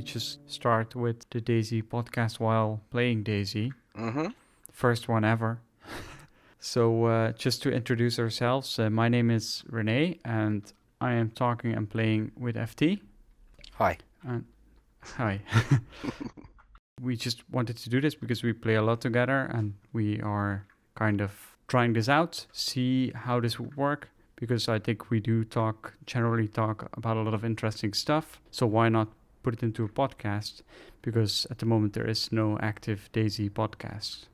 just start with the DayZ podcast while playing DayZ. Mm-hmm. First one ever. So just to introduce ourselves, my name is René and I am talking and playing with FT. Hi. Hi. We just wanted to do this because we play a lot together and we are kind of trying this out, see how this would work, because I think we do generally talk about a lot of interesting stuff. So why not put it into a podcast? Because at the moment there is no active DayZ podcast.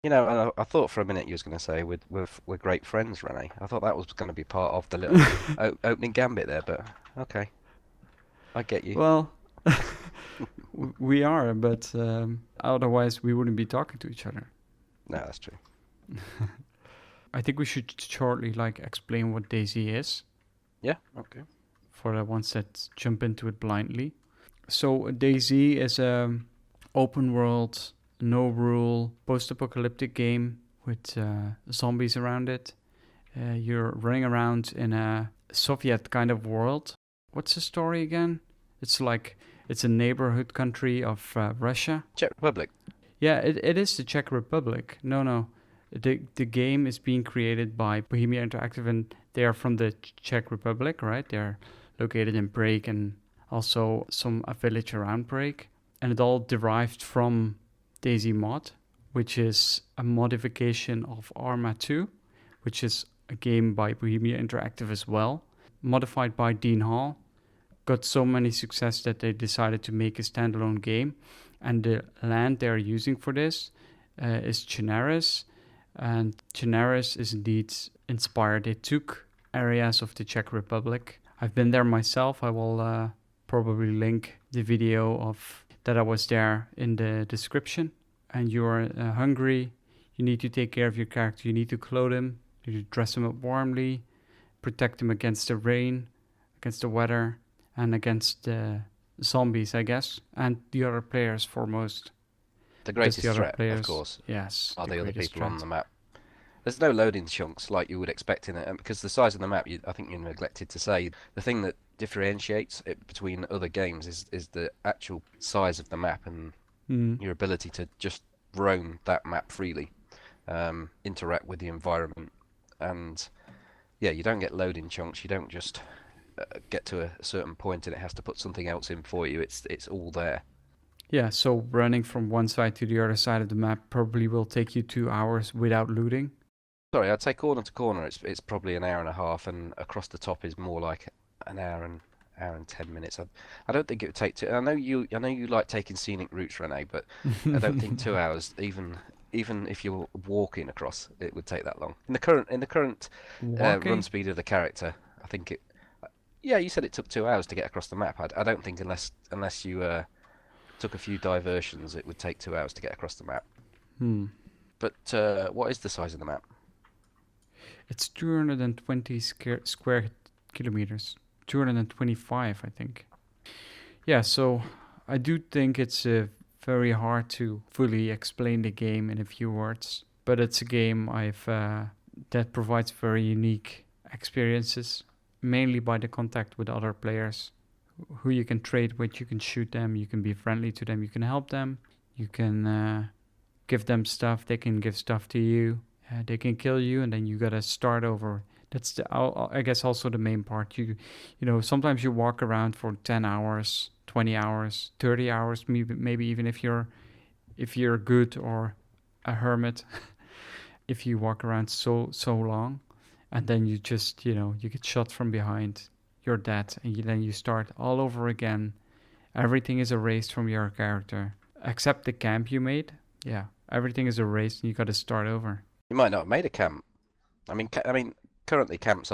You know, I thought for a minute you was going to say we're great friends, René. I thought that was going to be part of the little opening gambit there, but okay. I get you. Well, we are, but otherwise we wouldn't be talking to each other. No, that's true. I think we should shortly explain what DayZ is. Yeah, okay. For the ones that jump into it blindly. So DayZ is a open world, no rule, post-apocalyptic game with zombies around it. You're running around in a Soviet kind of world. What's the story again? It's a neighborhood country of Russia. Czech Republic. Yeah, it is the Czech Republic. No. The game is being created by Bohemia Interactive, and they are from the Czech Republic, right? They're located in Prague and also a village around Prague. And it all derived from DayZ Mod, which is a modification of Arma 2, which is a game by Bohemia Interactive as well, modified by Dean Hall. Got so many success that they decided to make a standalone game. And the land they're using for this is Chernarys. And Chernarys is indeed inspired. They took areas of the Czech Republic. I've been there myself. I will probably link the video of that I was there in the description. And you're hungry. You need to take care of your character. You need to clothe him. You need to dress him up warmly. Protect him against the rain, against the weather, and against the zombies, I guess. And the other players foremost. The greatest threat, of course, yes, are the other people on the map. There's no loading chunks like you would expect in it, and because the size of the map, I think you neglected to say, the thing that differentiates it between other games is the actual size of the map and your ability to just roam that map freely, interact with the environment, and yeah, you don't get loading chunks. You don't just get to a certain point and it has to put something else in for you. It's all there. Yeah, so running from one side to the other side of the map probably will take you 2 hours without looting. Sorry, I'd say corner to corner it's probably an hour and a half, and across the top is more like an hour and 10 minutes. I don't think it would take two. I know you like taking scenic routes, René, but I don't think 2 hours, even if you're walking across, it would take that long. In the current run speed of the character, I think it. Yeah, you said it took 2 hours to get across the map. I don't think unless you took a few diversions, it would take 2 hours to get across the map. But what is the size of the map? It's 220 square kilometers. 225, I think. Yeah, so I do think it's very hard to fully explain the game in a few words. But it's a game that provides very unique experiences, mainly by the contact with other players who you can trade with. You can shoot them, you can be friendly to them, you can help them, you can give them stuff, they can give stuff to you, they can kill you, and then you gotta start over. That's I guess also the main part. You know, sometimes you walk around for 10 hours, 20 hours, 30 hours, maybe even if you're good or a hermit, if you walk around so long, and then you just, you get shot from behind, you're dead, and then you start all over again. Everything is erased from your character, except the camp you made. Yeah, everything is erased, and you got to start over. You might not have made a camp. I mean, currently camps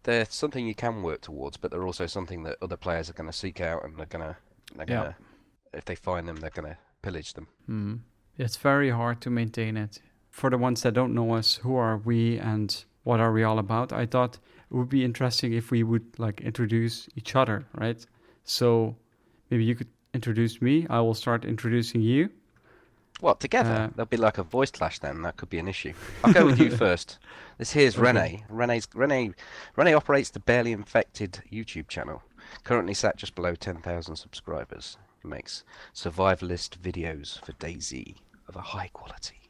they're something you can work towards, but they're also something that other players are going to seek out, and they're gonna, if they find them, they're going to pillage them. It's very hard to maintain it. For the ones that don't know us, who are we and what are we all about? I thought it would be interesting if we would introduce each other, right? So maybe you could introduce me. I will start introducing you. What, together? There'll be like a voice clash then. That could be an issue. I'll go with you first. This here's okay. René. René operates the Barely Infected YouTube channel. Currently sat just below 10,000 subscribers. He makes survivalist videos for DayZ of a high quality.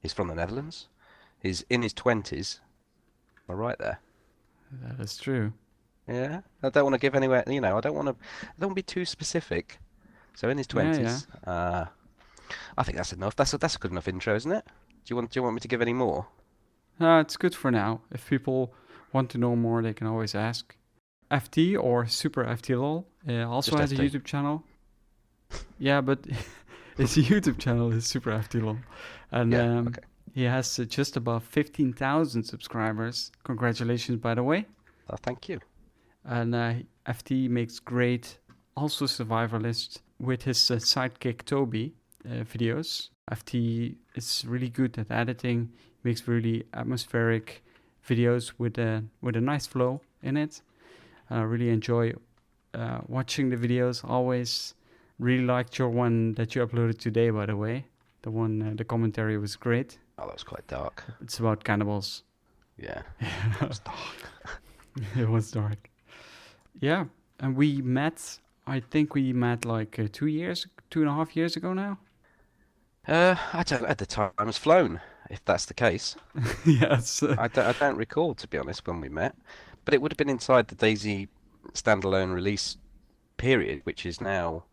He's from the Netherlands. He's in his 20s. Am I right there? That is true. Yeah. I don't want to give anywhere, I don't want to be too specific. So in his Yeah, yeah. 20s, I think that's enough. That's a good enough intro, isn't it? Do you want me to give any more? It's good for now. If people want to know more, they can always ask. FT or Super FTLol also Just has a FT. YouTube channel. Yeah, but his YouTube channel is Super FTLol. And Yeah, okay. he has just above 15,000 subscribers. Congratulations, by the way. Oh, thank you. And FT makes great, also survivalist, with his sidekick Toby videos. FT is really good at editing, makes really atmospheric videos with a nice flow in it. I really enjoy watching the videos. Always really liked your one that you uploaded today, by the way. The one, the commentary was great. Oh, that was quite dark. It's about cannibals. Yeah. It was dark. It was dark. Yeah, and we met. I think we met like 2.5 years ago now. I don't. At the time, I was flown. If that's the case, Yes. I don't recall, to be honest, when we met. But it would have been inside the DayZ standalone release period, which is now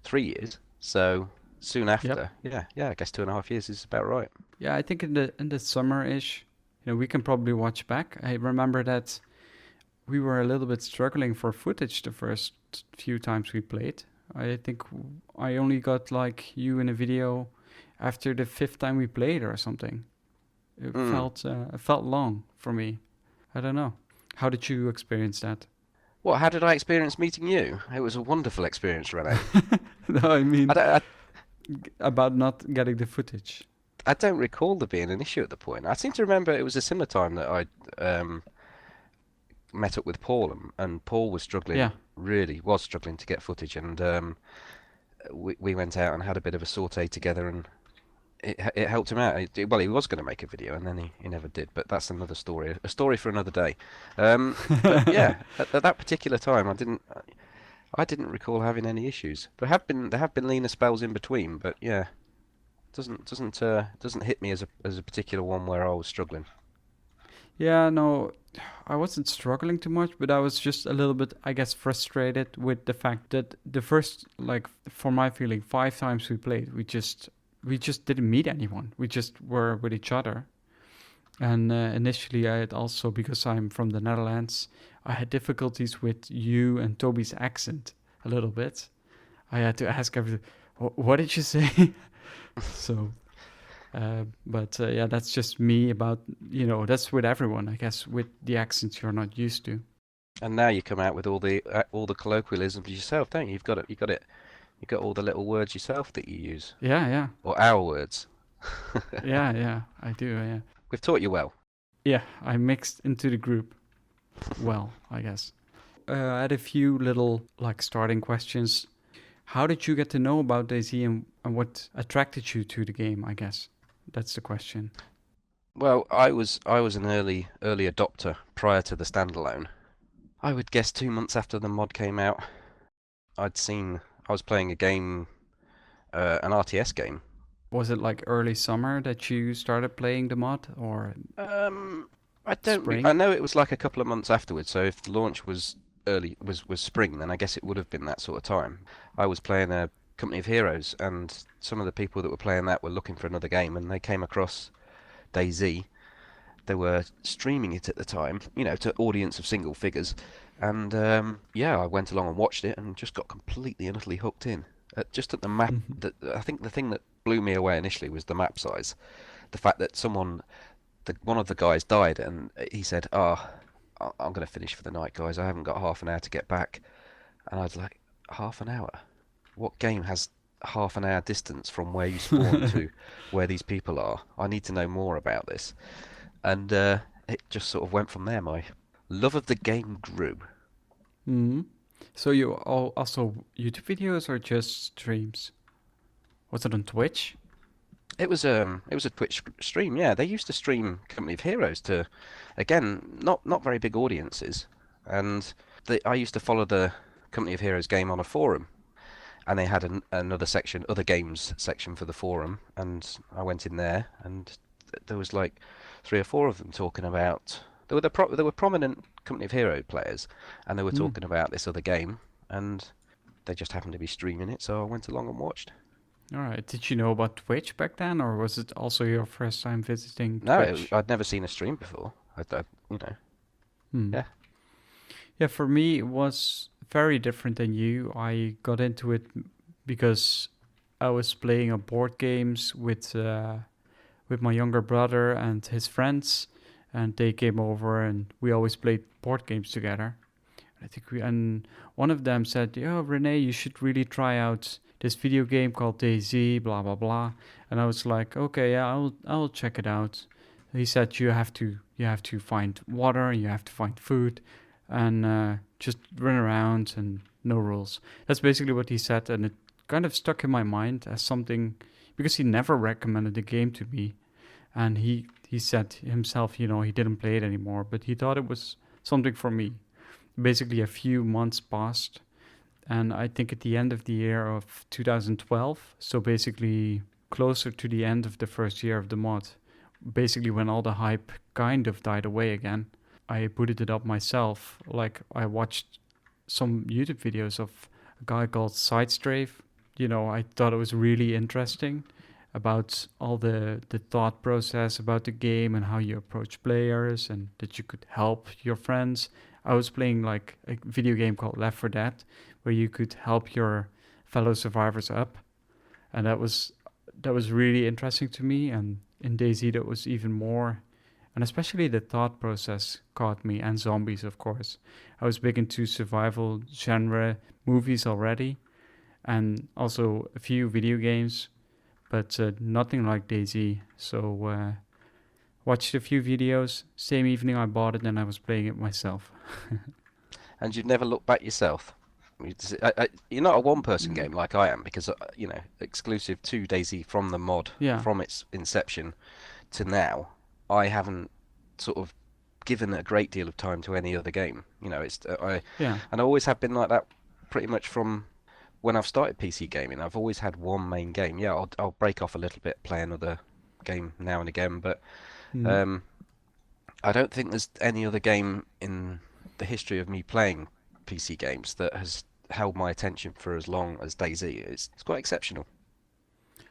3 years. So soon after, Yep. yeah. I guess 2.5 years is about right. Yeah, I think in the summer-ish, we can probably watch back. I remember that we were a little bit struggling for footage the first few times we played. I think I only got like you in a video after the 5th time we played or something. It felt long for me. I don't know. How did you experience that? What? How did I experience meeting you? It was a wonderful experience, René. No, I mean I don't, about not getting the footage. I don't recall there being an issue at the point. I seem to remember it was a similar time that I met up with Paul, and Paul was struggling, Yeah. really was struggling to get footage, and we went out and had a bit of a saute together, and it helped him out. Well, he was going to make a video, and then he never did, but that's another story, a story for another day. But yeah, at that particular time, I didn't recall having any issues. There have been leaner spells in between, but yeah, doesn't hit me as a particular one where I was struggling. Yeah, no, I wasn't struggling too much, but I was just a little bit, I guess, frustrated with the fact that the first, like, for my feeling, 5 times we played, we just didn't meet anyone. We just were with each other. And initially, I had also, because I'm from the Netherlands, I had difficulties with you and Toby's accent a little bit. I had to ask everything, what did you say? So, but yeah, that's just me about, that's with everyone, I guess, with the accents you're not used to. And now you come out with all the colloquialisms yourself, don't you? You've got all the little words yourself that you use, Yeah, or our words. yeah, I do, yeah. We've taught you well. Yeah, I mixed into the group well, I guess. I had a few little, like, starting questions. How did you get to know about DayZ and what attracted you to the game, I guess? That's the question. Well, I was an early adopter prior to the standalone. I would guess 2 months after the mod came out, I was playing a game, an RTS game. Was it like early summer that you started playing the mod, or I don't. spring? I know it was like a couple of months afterwards. So if the launch was was spring, then I guess it would have been that sort of time. I was playing a Company of Heroes, and some of the people that were playing that were looking for another game, and they came across DayZ. They were streaming it at the time, to audience of single figures, and yeah, I went along and watched it, and just got completely and utterly hooked in. Just at the map, I think the thing that blew me away initially was the map size, the fact that one of the guys died, and he said, "Oh, I'm going to finish for the night, guys. I haven't got half an hour to get back." And I was like, half an hour? What game has half an hour distance from where you spawn to where these people are? I need to know more about this. And it just sort of went from there. My love of the game grew. Hmm. So you also YouTube videos or just streams? Was it on Twitch? It was a Twitch stream. Yeah, they used to stream Company of Heroes to, again, not very big audiences, and I used to follow the Company of Heroes game on a forum, and they had another section, other games section for the forum, and I went in there, and there was like 3 or 4 of them talking about. There were prominent Company of Hero players, and they were Hmm. talking about this other game, and they just happened to be streaming it, so I went along and watched. All right. Did you know about Twitch back then, or was it also your first time visiting No, Twitch? I'd never seen a stream before. You know, Hmm. yeah. Yeah, for me, it was very different than you. I got into it because I was playing a board games with my younger brother and his friends, and they came over, and we always played board games together. I think and one of them said, "Yo, René, you should really try out this video game called DayZ, blah blah blah." And I was like, "Okay, yeah, I'll check it out." He said, "You have to find water, and you have to find food, and just run around and no rules." That's basically what he said, and it kind of stuck in my mind as something because he never recommended the game to me, and he said himself, he didn't play it anymore, but he thought it was something for me. Basically, a few months passed, and I think at the end of the year of 2012, so basically closer to the end of the first year of the mod, basically when all the hype kind of died away again, I booted it up myself. Like, I watched some YouTube videos of a guy called Sidestrafe. I thought it was really interesting about all the thought process about the game and how you approach players and that you could help your friends. I was playing like a video game called Left 4 Dead where you could help your fellow survivors up, and that was really interesting to me. And in DayZ that was even more, and especially the thought process caught me, and zombies, of course. I was big into survival genre movies already, and also a few video games, but nothing like DayZ. So watched a few videos. Same evening I bought it, and I was playing it myself. And you'd never look back yourself. You're not a one-person game like I am because exclusive to DayZ from the mod Yeah, from its inception to now, I haven't sort of given a great deal of time to any other game. yeah, I always have been like that pretty much from when I've started PC gaming. I've always had one main game. Yeah, I'll break off a little bit, play another game now and again, but mm, um, I don't think there's any other game in the history of me playing PC games that has held my attention for as long as DayZ. It's quite exceptional.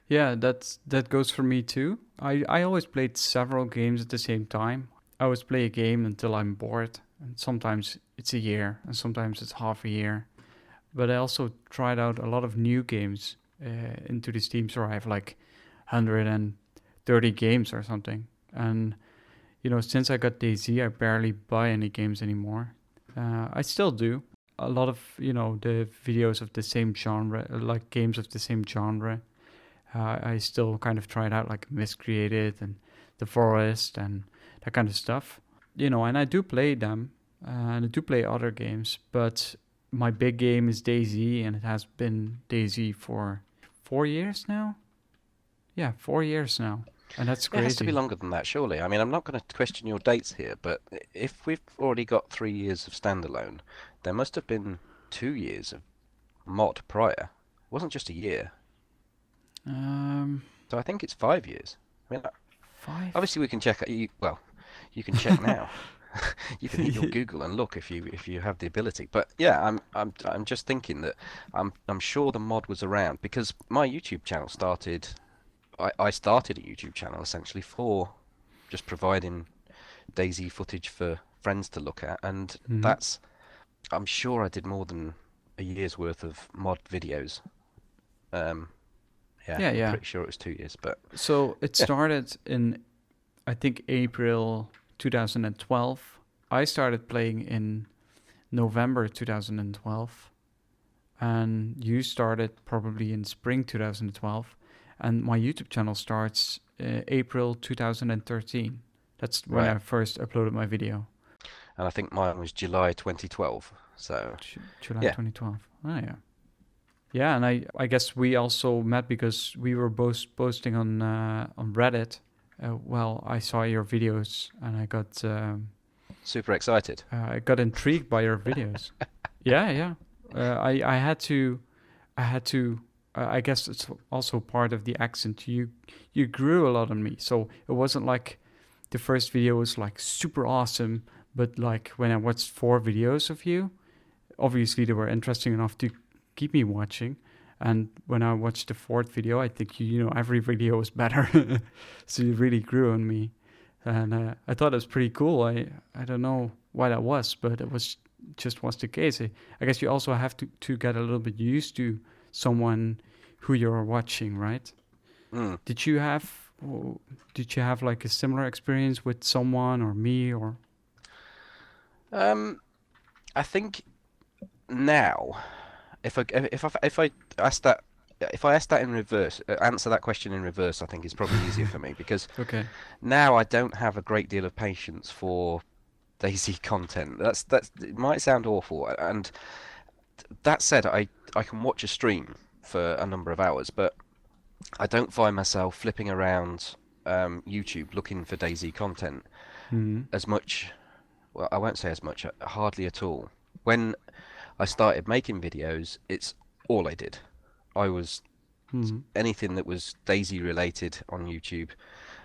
yeah. That goes for me too. I always played several games at the same time. I always play a game until I'm bored, and sometimes it's a year, and sometimes it's half a year. But I also tried out a lot of new games into the Steam store. I have like 130 games or something. And, since I got DayZ, I barely buy any games anymore. I still do. A lot of, the videos of the same genre, like games of the same genre. I still kind of try it out, like Miscreated and The Forest and that kind of stuff. And I do play them, and I do play other games, but my big game is DayZ, and it has been DayZ for 4 years now. Yeah, 4 years now, and that's It has to be crazy. longer than that, surely. I mean, I'm not going to question your dates here, but if we've already got 3 years of standalone, there must have been 2 years of mod prior. It wasn't just a year. Um, So I think it's 5 years. I mean, five. obviously we can check. Well, you can check now. You can hit your Google and look if you have the ability. But yeah, I'm just thinking that I'm sure the mod was around because my YouTube channel started. I started a YouTube channel essentially for just providing DayZ footage for friends to look at, and Mhm. that's I'm sure I did more than a year's worth of mod videos. Um, yeah, Yeah, I'm yeah. pretty sure it was 2 years, but So it yeah, started in, I think, April 2012. I started playing in November 2012, and you started probably in spring 2012, and my YouTube channel starts April 2013. That's when right. I first uploaded my video. And I think mine was July 2012. So July yeah, 2012. Oh yeah. Yeah, and I guess we also met because we were both posting on Reddit. Well, I saw your videos and I got Super excited. I got intrigued by your videos. Yeah, yeah. I had to I had to. I guess it's also part of the accent. You grew a lot on me, so it wasn't like the first video was like super awesome, but like when I watched 4 videos of you, obviously they were interesting enough to keep me watching. And when I watched the fourth video, I think every video was better, so you really grew on me, and I thought it was pretty cool. I don't know why that was, but it was the case. I guess you also have to get a little bit used to someone who you're watching, right? Mm. Did you have like a similar experience with someone or me or? Um, I think now, if I ask that if I ask that in reverse, answer that question in reverse, I think is probably easier for me because Okay. now I don't have a great deal of patience for DayZ content. It might sound awful, and that said, I can watch a stream for a number of hours, but I don't find myself flipping around YouTube looking for DayZ content Hmm. as much. Well, I won't say as much, hardly at all. When I started making videos, it's all I did. I was Hmm. anything that was DayZ related on YouTube,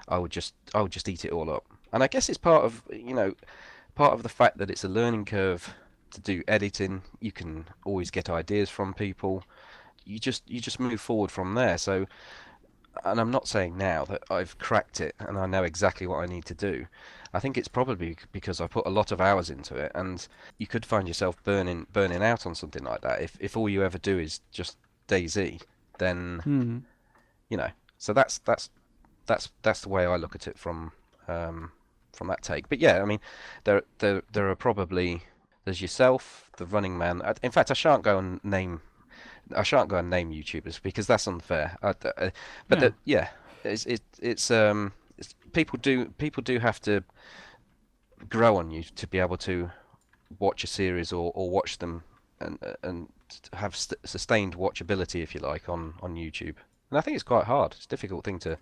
I would just eat it all up. And I guess it's part of the fact that it's a learning curve to do editing. You can always get ideas from people. You just move forward from there. So, and I'm not saying now that I've cracked it and I know exactly what I need to do. I think it's probably because I put a lot of hours into it, and you could find yourself burning out on something like that if all you ever do is just DayZ. Then Hmm. you know. So that's the way I look at it from that take. But yeah, I mean, there are probably there's yourself, the running man. In fact, I shan't go and name YouTubers because that's unfair. But Yeah. yeah, people do have to grow on you to be able to watch a series or watch them and have sustained watchability, if you like, on YouTube. And I think it's quite hard. It's a difficult thing to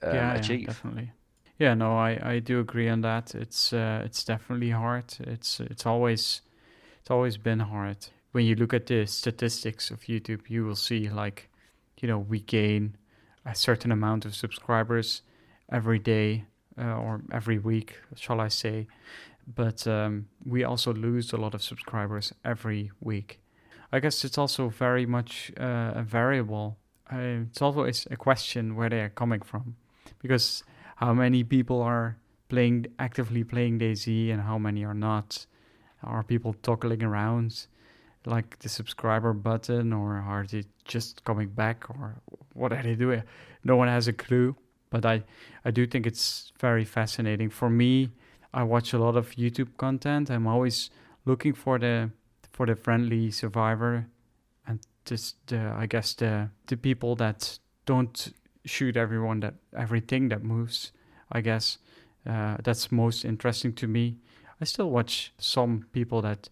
Yeah. Yeah. achieve. Definitely. Yeah. No, I do agree on that. It's definitely hard. It's always been hard. When you look at the statistics of YouTube, you will see like, we gain a certain amount of subscribers every day or every week, shall I say. But we also lose a lot of subscribers every week. I guess it's also very much a variable. It's always a question where they are coming from, because how many people are actively playing DayZ and how many are not? Are people toggling around like the subscriber button, or are they just coming back, or what are they doing? No one has a clue. But I do think it's very fascinating. For me, I watch a lot of YouTube content. I'm always looking for the friendly survivor, and just I guess the people that don't shoot everything that moves. I guess that's most interesting to me. I still watch some people that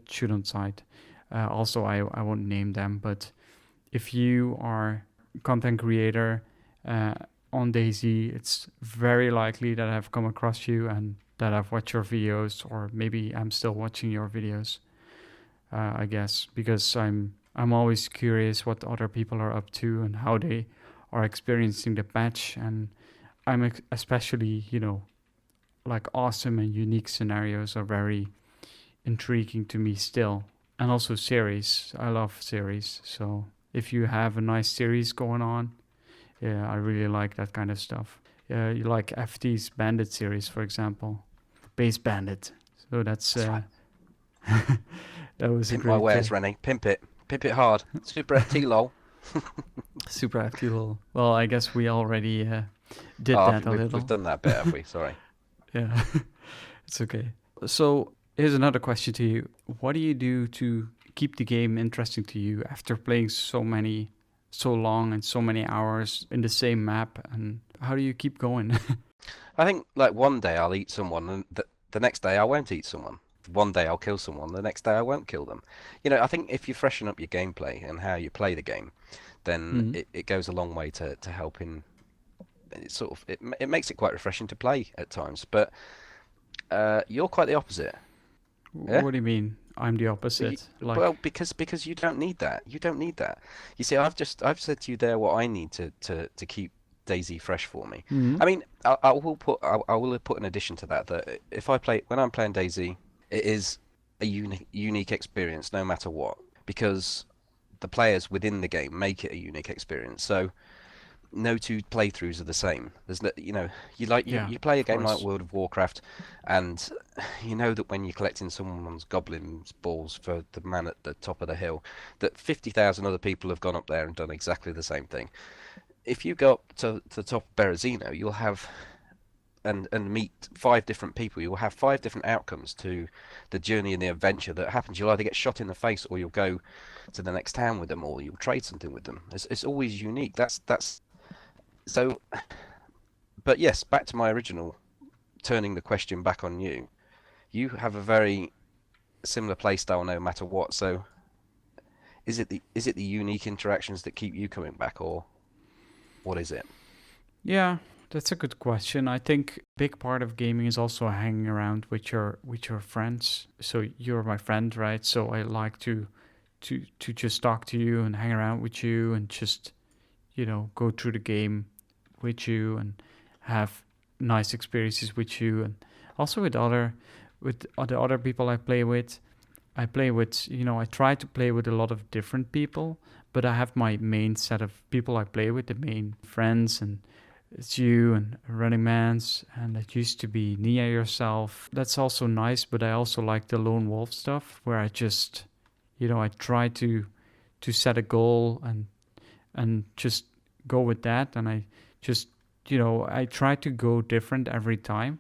shoot on site. Also, I won't name them, but if you are a content creator uh, on DayZ, it's very likely that I've come across you and that I've watched your videos, or maybe I'm still watching your videos. I guess because I'm always curious what other people are up to and how they are experiencing the patch, and especially like awesome and unique scenarios are very intriguing to me still. And also series. I love series. So if you have a nice series going on, yeah, I really like that kind of stuff. You like FT's Bandit series, for example, Base Bandit. So That's right. that was a Pimp my great wares, René. Pimp it hard. Super FT lol. super FT little. Well, I guess we already did Oh, that a we've little. done that bit, have we? Sorry. Yeah, it's okay. So here's another question to you. What do you do to keep the game interesting to you after playing so long and so many hours in the same map? And how do you keep going? I think like one day I'll eat someone, and the next day I won't eat someone. One day I'll kill someone, the next day I won't kill them. I think if you freshen up your gameplay and how you play the game, then Hmm. it goes a long way to helping. It makes it quite refreshing to play at times. But You're quite the opposite. Yeah. What do you mean? I'm the You, opposite. Like, well, because you don't need that. You don't need that. You see, I've said to you there what I need to keep DayZ fresh for me. hmm I mean, I will put an addition to that if I play when I'm playing DayZ, it is a unique experience no matter what because the players within the game make it a unique experience. So no two playthroughs are the same. There's no, yeah, you play a of game like course. World of Warcraft, and you know that when you're collecting someone's goblins balls for the man at the top of the hill, that 50,000 other people have gone up there and done exactly the same thing. If you go up to the top of Berezino, you'll have and meet five different people. You'll have five different outcomes to the journey and the adventure that happens. You'll either get shot in the face, or you'll go to the next town with them, or you'll trade something with them. It's always unique. That's so. But yes, back to my original, turning the question back on you. You have a very similar play style no matter what. So is it the unique interactions that keep you coming back, or what is it? Yeah, that's a good question. I think big part of gaming is also hanging around with your friends. So you're my friend, right? So I like to just talk to you and hang around with you and just, go through the game with you and have nice experiences with you and also with the other people I play with. I play with, I try to play with a lot of different people, but I have my main set of people I play with, the main friends, and it's you and Running Man's, and it used to be Nia yourself. That's also nice, but I also like the lone wolf stuff where I just, I try to set a goal and just go with that, and I just, I try to go different every time.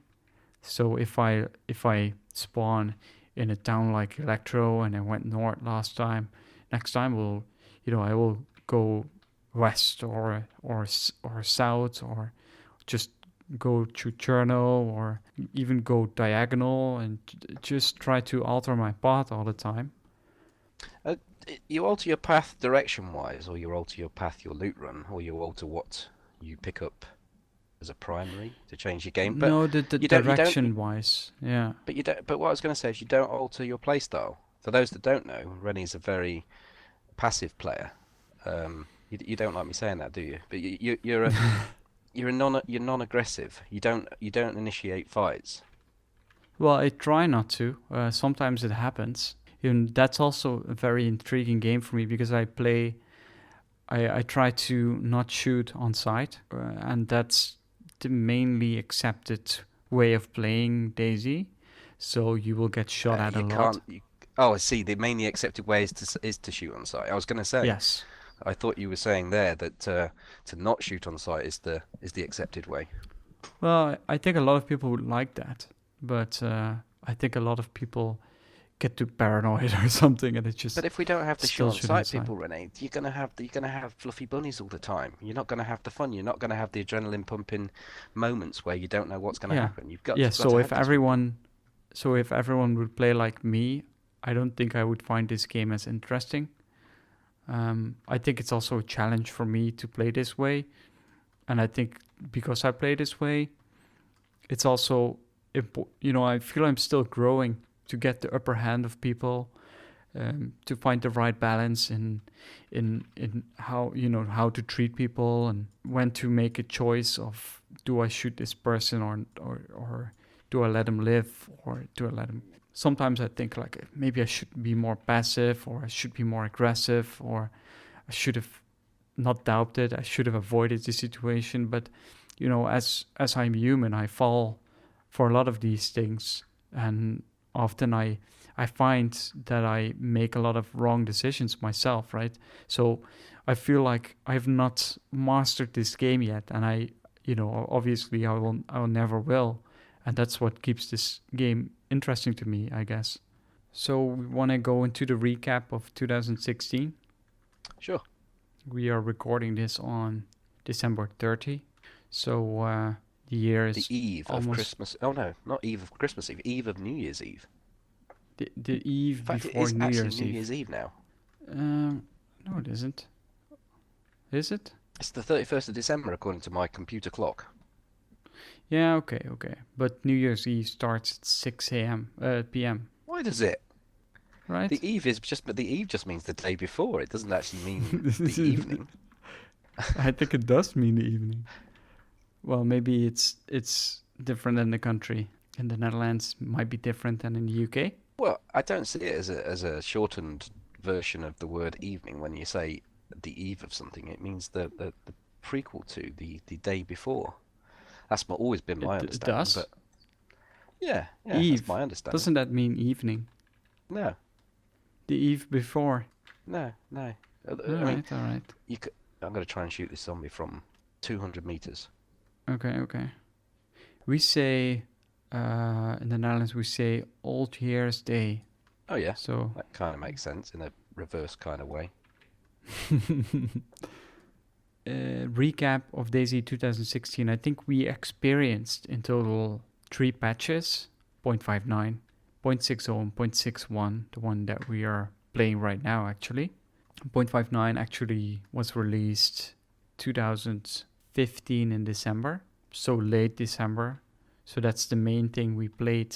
So if I spawn in a town like Electro and I went north last time, next time I will go west or south or just go to Cherno or even go diagonal and just try to alter my path all the time. Uh, you alter your path direction wise, or you alter your path your loot run, or you alter what you pick up as a primary to change your game. But No, the you don't. direction wise, yeah. But you don't. But what I was going to say is you don't alter your playstyle. For those that don't know, Rene's a very passive player. You don't like me saying that, do you? But you're non-aggressive. You don't initiate fights. Well, I try not to. Sometimes it happens. And that's also a very intriguing game for me because I try to not shoot on sight, and that's the mainly accepted way of playing DayZ. So you will get shot at a You lot. can't. Oh, I see. The mainly accepted way is to shoot on sight. I was going to say. Yes. I thought you were saying there that to not shoot on sight is the accepted way. Well, I think a lot of people would like that, but I think a lot of people get too paranoid or something, and it But just if we don't have the shoot still on shoot on sight sight. people, Renee, you're gonna have fluffy bunnies all the time. You're not gonna have the fun. You're not gonna have the adrenaline pumping moments where you don't know what's gonna Yeah, happen. yeah. You've got to have these people. So if everyone would play like me, I don't think I would find this game as interesting. I think it's also a challenge for me to play this way, and I think because I play this way, it's also I feel I'm still growing to get the upper hand of people, to find the right balance in how how to treat people and when to make a choice of do I shoot this person or do I let him live or do I let him. Sometimes I think like maybe I should be more passive or I should be more aggressive or I should have not doubted. I should have avoided the situation. But as I'm human, I fall for a lot of these things, and often I find that I make a lot of wrong decisions myself. Right, so I feel like I've not mastered this game yet, and obviously I will never will, and that's what keeps this game interesting to me, I guess. So we want to go into the recap of 2016. Sure. We are recording this on December 30. So the year The is eve of almost Christmas. Oh no, not eve of Christmas Eve. Eve of New Year's Eve. the In eve fact, it before is New actually Year's New Eve. Year's Eve now. No, it isn't. Is it? It's the 31st of December according to my computer clock. Yeah, okay. But New Year's Eve starts at 6 a.m. p.m. Why does it? Right? But the eve just means the day before. It doesn't actually mean the evening. I think it does mean the evening. Well, maybe it's different in the country. In the Netherlands, might be different than in the UK. Well, I don't see it as a shortened version of the word evening when you say the eve of something. It means the prequel to the day before. Always been my It understanding. does. But yeah, that's Eve. my understanding. Doesn't that mean evening? No, The eve before. no. All I mean, right, all right. you could. I'm going to try and shoot this zombie from 200 meters. Okay. We say in the Netherlands we say Old Year's Day. Oh yeah, So that kind of makes sense in a reverse kind of way. recap of DayZ 2016. I think we experienced in total 3 patches: 0.59, 0.60, and 0.61. The one that we are playing right now, actually. 0.59 actually was released 2015 in December, so late December. So that's the main thing we played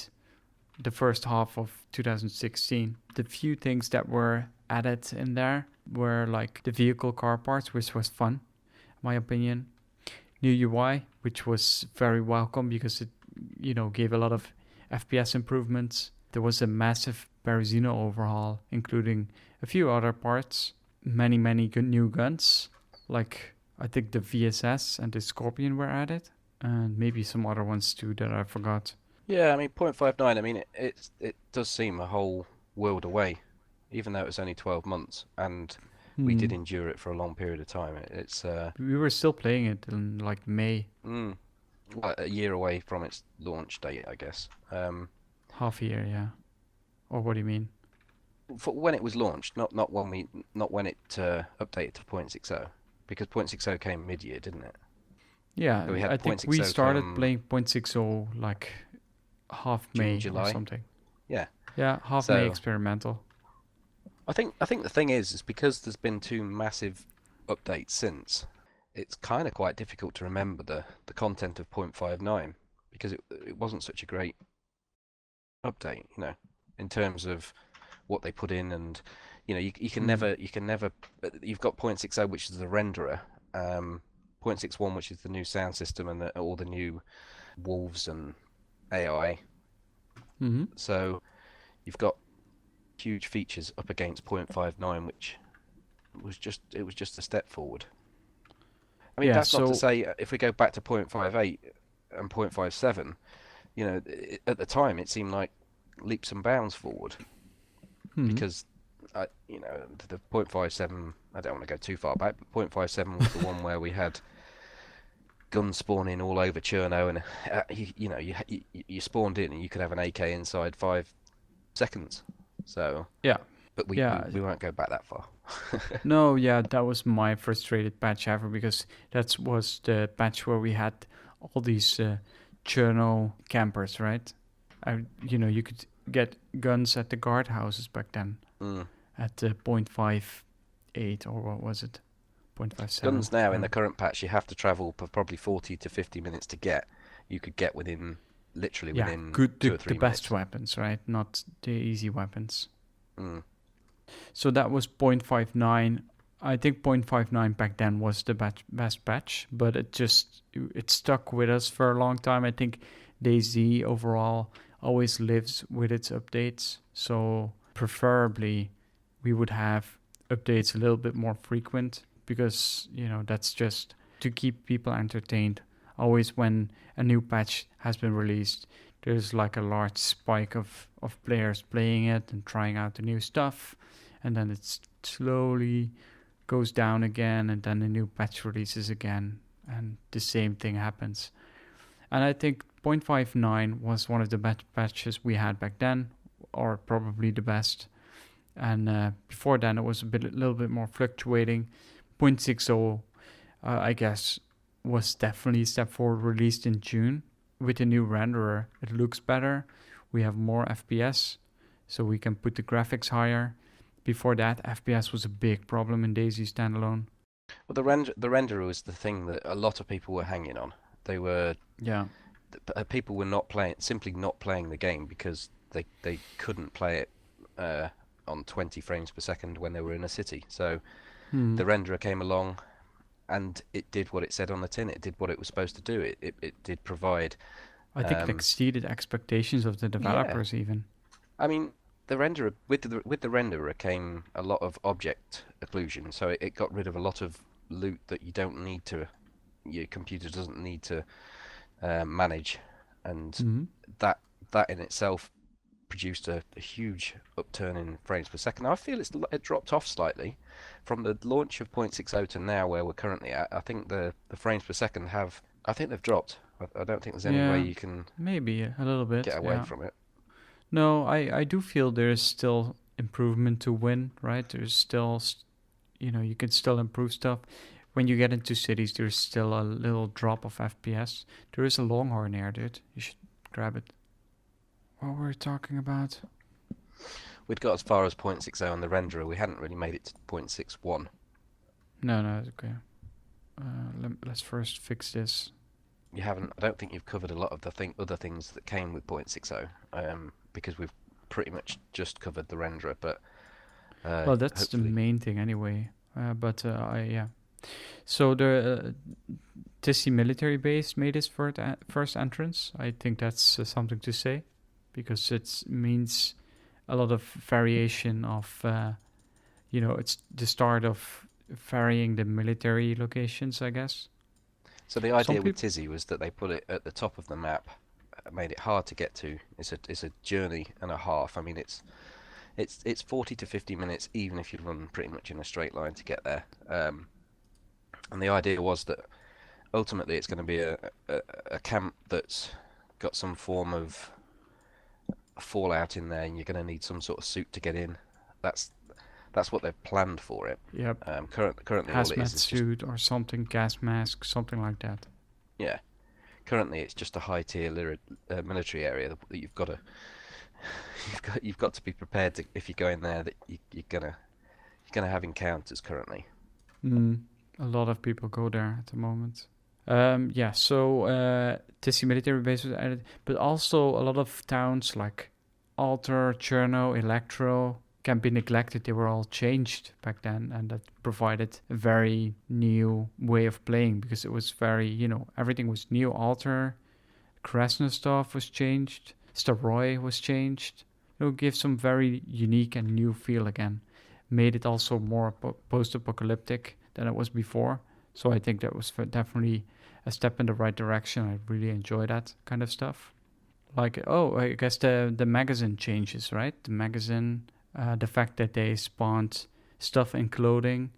the first half of 2016. The few things that were added in there were like the vehicle car parts, which was fun, in my opinion. New UI, which was very welcome because it, gave a lot of FPS improvements. There was a massive Berezino overhaul, including a few other parts, many good new guns, like I think the VSS and the Scorpion were added, and maybe some other ones too that I forgot. Yeah, I mean 0.59. I mean it does seem a whole world away, even though it was only 12 months, and we did endure it for a long period of time. It's We were still playing it in like May, well, a year away from its launch date, I guess. half a year, yeah. Or what do you mean? For when it was launched, not when it updated to 0.60, because 0.60 came mid-year, didn't it? Yeah, So we had I think we 0.60 started come playing 0.60 like half June, May or July. something. Yeah. Yeah, half May So experimental. I think the thing is because there's been 2 massive updates since, it's kind of quite difficult to remember the content of 0.59 because it wasn't such a great update, in terms of what they put in, and you can never you've got 0.60, which is the renderer, 0.61, which is the new sound system and all the new wolves and AI. Mm-hmm. So you've got huge features up against 0.59, which was just a step forward. I mean, Yeah, that's not to so say if we go back to 0.58 and 0.57, at the time it seemed like leaps and bounds forward because the 0.57, I don't want to go too far back, but 0.57 was the one where we had guns spawning all over Cherno, and you spawned in and you could have an AK inside 5 seconds. So yeah, but yeah. we won't go back that far. No, yeah, that was my frustrated patch ever because that was the patch where we had all these Cherno campers, right? You could get guns at the guardhouses back then at 0.58 or what was it? 0.57. Guns now in the current patch you have to travel probably 40 to 50 minutes to get. You could get within good, 2 or 3 the best minutes. weapons, right? Not the easy weapons. Mm. So that was 0.59. I think 0.59 back then was the best patch, but it stuck with us for a long time. I think DayZ overall always lives with its updates. So preferably we would have updates a little bit more frequent because, that's just to keep people entertained. Always when a new patch has been released, there's like a large spike of players playing it and trying out the new stuff. And then it slowly goes down again, and then the new patch releases again, and the same thing happens. And I think 0.59 was one of the best patches we had back then, or probably the best. And before then, it was a little bit more fluctuating. 0.60, I guess, was definitely a step forward, released in June with the new renderer. It looks better. We have more FPS, so we can put the graphics higher. Before that, FPS was a big problem in DayZ standalone. Well, the renderer was the thing that a lot of people were hanging on. They were Yeah. people were simply not playing the game because they couldn't play it uh, on 20 frames per second when they were in a city. So Hmm. the renderer came along and it did what it said on the tin. It did what it was supposed to do. It did provide. I think it Um, exceeded expectations of the yeah, developers even. I mean the renderer with the renderer came a lot of object occlusion. So it got rid of a lot of loot that you don't need to. Your computer doesn't need to manage, and Hmm. that that in itself produced a huge upturn in frames per second. I feel it dropped off slightly from the launch of 0.60 to now where we're currently at. I think the frames per second have. I think they've dropped. I don't think there's any way Yeah, you can maybe a little bit. get away Yeah. from it. No, I do feel there is still improvement to win, right? There's still, you can still improve stuff. When you get into cities, there's still a little drop of FPS. There is a Longhorn here, dude. You should grab it. What were we talking about? We'd got as far as 0.60 on the renderer. We hadn't really made it to 0.61. No, no, it's okay. Let's first fix this. You haven't. I don't think you've covered a lot of the other things that came with 0.60, because we've pretty much just covered the renderer. But Well, that's the hopefully, main thing anyway. Yeah. So the Tissy military base made its first entrance. I think that's something to say, because it means a lot of variation of, it's the start of varying the military locations, I guess. so the Some idea with people, Tizzy was that they put it at the top of the map, made it hard to get to. It's a journey and a half. I mean, it's 40 to 50 minutes even if you run pretty much in a straight line to get there. And the idea was that ultimately it's going to be a, a camp that's got some form of fallout in there, and you're going to need some sort of suit to get in. That's that's what they've planned for it. yep, Currently all it hazmat is just suit or something, gas mask, something like that. yeah. Currently it's just a high tier military area that you've got to you've got to be prepared to if you go in there that you're gonna have encounters currently. Mm, a lot of people go there at the moment. Yeah, so Tissy military base was added, but also a lot of towns like Alter, Cherno, Electro can be neglected. They were all changed back then, and that provided a very new way of playing because it was very, everything was new. Alter, Krasnostov was changed, Staroy was changed. It would give some very unique and new feel again. Made it also more post-apocalyptic than it was before. So I think that was definitely a step in the right direction. I really enjoy that kind of stuff. Like, oh, I guess the magazine changes, right? The magazine, the fact that they spawned stuff in clothing,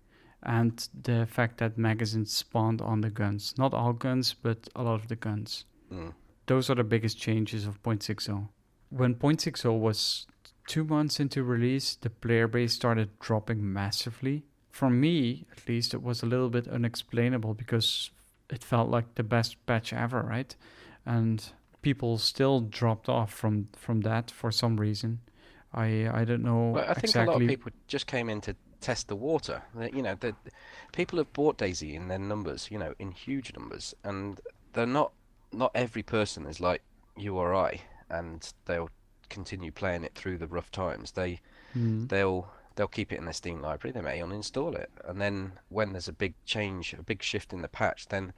and the fact that magazines spawned on the guns. Not all guns, but a lot of the guns. Mm. Those are the biggest changes of 0.60. When 0.60 was 2 months into release, the player base started dropping massively. For me, at least, it was a little bit unexplainable because it felt like the best patch ever, right? And people still dropped off from that for some reason. I don't know Well, I think a lot of exactly. people just came in to test the water. The people have bought DayZ in their numbers, in huge numbers, and they're not every person is like you or I, and they'll continue playing it through the rough times. Hmm. They'll keep it in their Steam library. They may uninstall it, and then when there's a big change, a big shift in the patch, then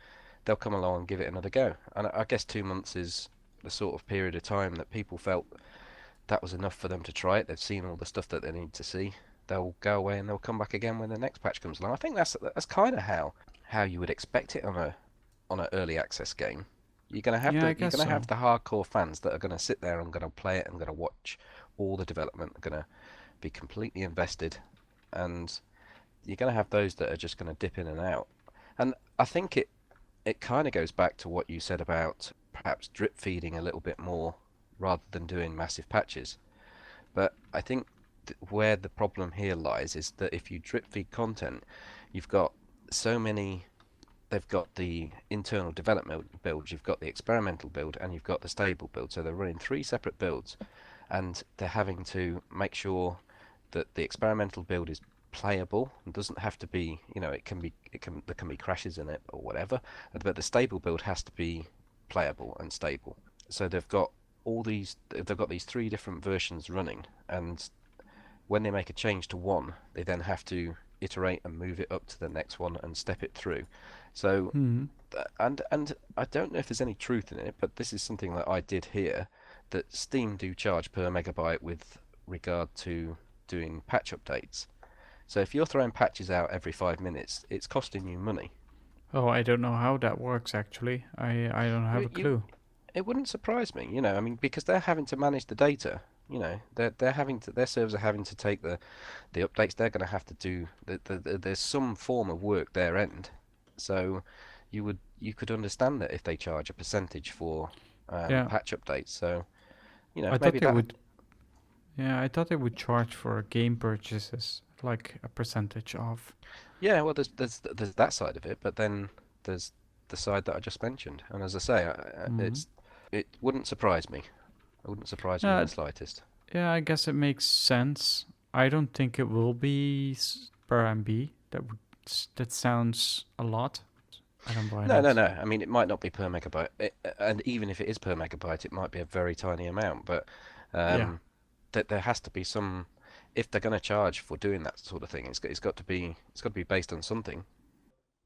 they'll come along and give it another go. And I guess 2 months is the sort of period of time that people felt that was enough for them to try it. They've seen all the stuff that they need to see. They'll go away and they'll come back again when the next patch comes along. I think that's kind of how you would expect it on an early access game. Yeah, I You're guess gonna so. have the hardcore fans that are gonna sit there and gonna play it and gonna watch all the development. Are gonna be completely invested, and you're gonna have those that are just gonna dip in and out. And I think it kind of goes back to what you said about perhaps drip feeding a little bit more rather than doing massive patches. But I think where the problem here lies is that if you drip feed content, you've got so many. They've got the internal development build, you've got the experimental build, and you've got the stable build. So they're running three separate builds, and they're having to make sure that the experimental build is playable. It doesn't have to be, there can be crashes in it or whatever, but the stable build has to be playable and stable. So they've got these three different versions running, and when they make a change to one, they then have to iterate and move it up to the next one and step it through. So, Hmm. and I don't know if there's any truth in it, but this is something that I did hear, that Steam do charge per megabyte with regard to doing patch updates. So if you're throwing patches out every 5 minutes, it's costing you money. Oh, I don't know how that works actually. I don't have You, a you, clue. it wouldn't surprise me, you know. I mean, because they're having to manage the data. You know, they're having to, their servers are having to take the updates. They're going to have to do there's some form of work their end. So you could understand that if they charge a percentage for Yeah, patch updates. So you know I thought maybe they that. would. Yeah, I thought they would charge for game purchases, like a percentage of. Yeah, well, there's that side of it, but then there's the side that I just mentioned. And as I say, Hmm. it wouldn't surprise me. It wouldn't surprise me in Yeah, the slightest. yeah, I guess it makes sense. I don't think it will be per MB. That sounds a lot. I don't buy No, no, that. no. I mean, it might not be per megabyte, and even if it is per megabyte, it might be a very tiny amount. But Yeah, um, that there has to be some. If they're going to charge for doing that sort of thing, it's got to be based on something.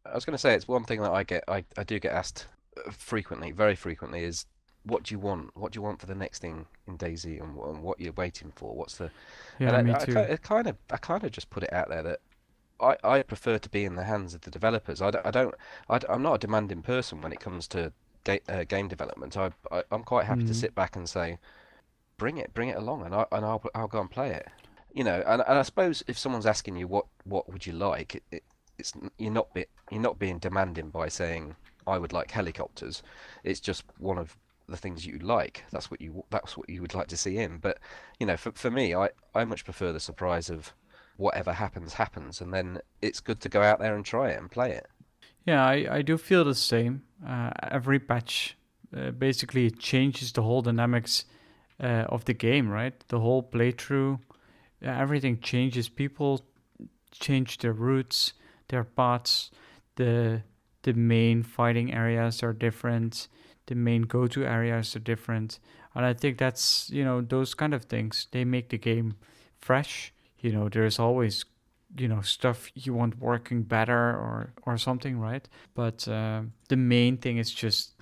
I was going to say it's one thing that I do get asked frequently, very frequently, is what do you want? What do you want for the next thing in DayZ, and what you're waiting for? What's the and yeah, me too. I kind of just put it out there that I prefer to be in the hands of the developers. I'm not a demanding person when it comes to game development. I'm quite happy to Hmm. sit back and say, bring it along, and I'll go and play it. You know, and I suppose if someone's asking you what would you like, it's you're not being demanding by saying I would like helicopters. It's just one of the things you like. That's what you would like to see in. But you know, for me, I much prefer the surprise of whatever happens, and then it's good to go out there and try it and play it. Yeah, I do feel the same. Every patch basically changes the whole dynamics of the game, right? The whole playthrough, everything changes. People change their routes, their paths. The the main fighting areas are different. The main go-to areas are different, and I think that's those kind of things. They make the game fresh. There's always stuff you want working better or something, right? But the main thing is just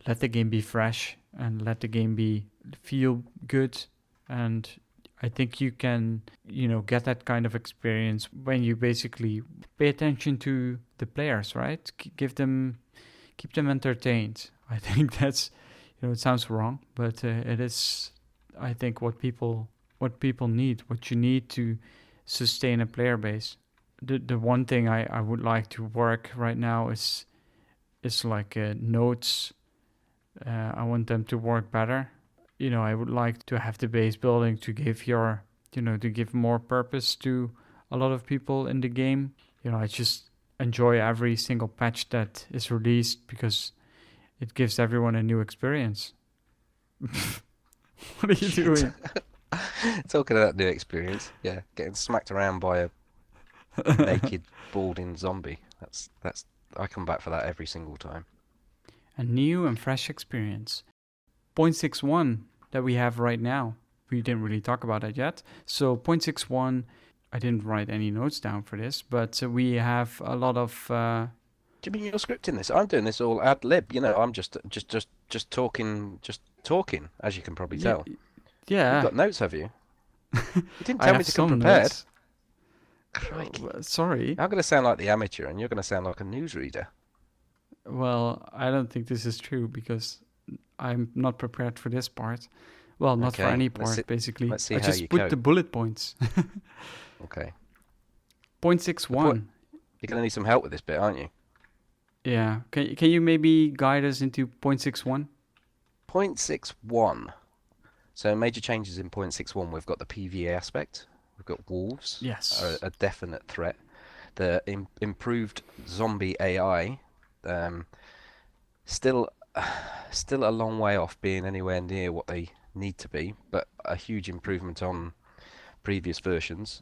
let the game be fresh and let the game be feel good. And I think you can get that kind of experience when you basically pay attention to the players, right? Give them keep them entertained. I think that's it sounds wrong, but it is I think what people need, what you need to sustain a player base. The one thing I would like to work right now is like nodes. I want them to work better. I would like to have the base building to give to give more purpose to a lot of people in the game. I just enjoy every single patch that is released because it gives everyone a new experience. What are you Shit. doing? Talking about new experience, yeah, getting smacked around by a naked, balding zombie. That's I come back for that every single time. A new and fresh experience. 0.61 that we have right now. We didn't really talk about that yet. So 0.61, I didn't write any notes down for this, but we have a lot of Do you mean you're scripting this? I'm doing this all ad lib. You know, I'm just talking, as you can probably yeah, tell. You've yeah. got notes, have you? You didn't I tell me have to come some prepared. notes. Crikey. Sorry. I'm going to sound like the amateur, and you're going to sound like a newsreader. Well, I don't think this is true because I'm not prepared for this part. Well, not for Okay, any part, basically. let's see I how just you put the cope. bullet points. Okay. The point 0.61. you're going to need some help with this bit, aren't you? Yeah. Can you maybe guide us into 0.61? 0.61. So major changes in 0.61. We've got the PvE aspect. We've got wolves are Yes. a definite threat. The improved zombie AI, um, still still a long way off being anywhere near what they need to be, but a huge improvement on previous versions.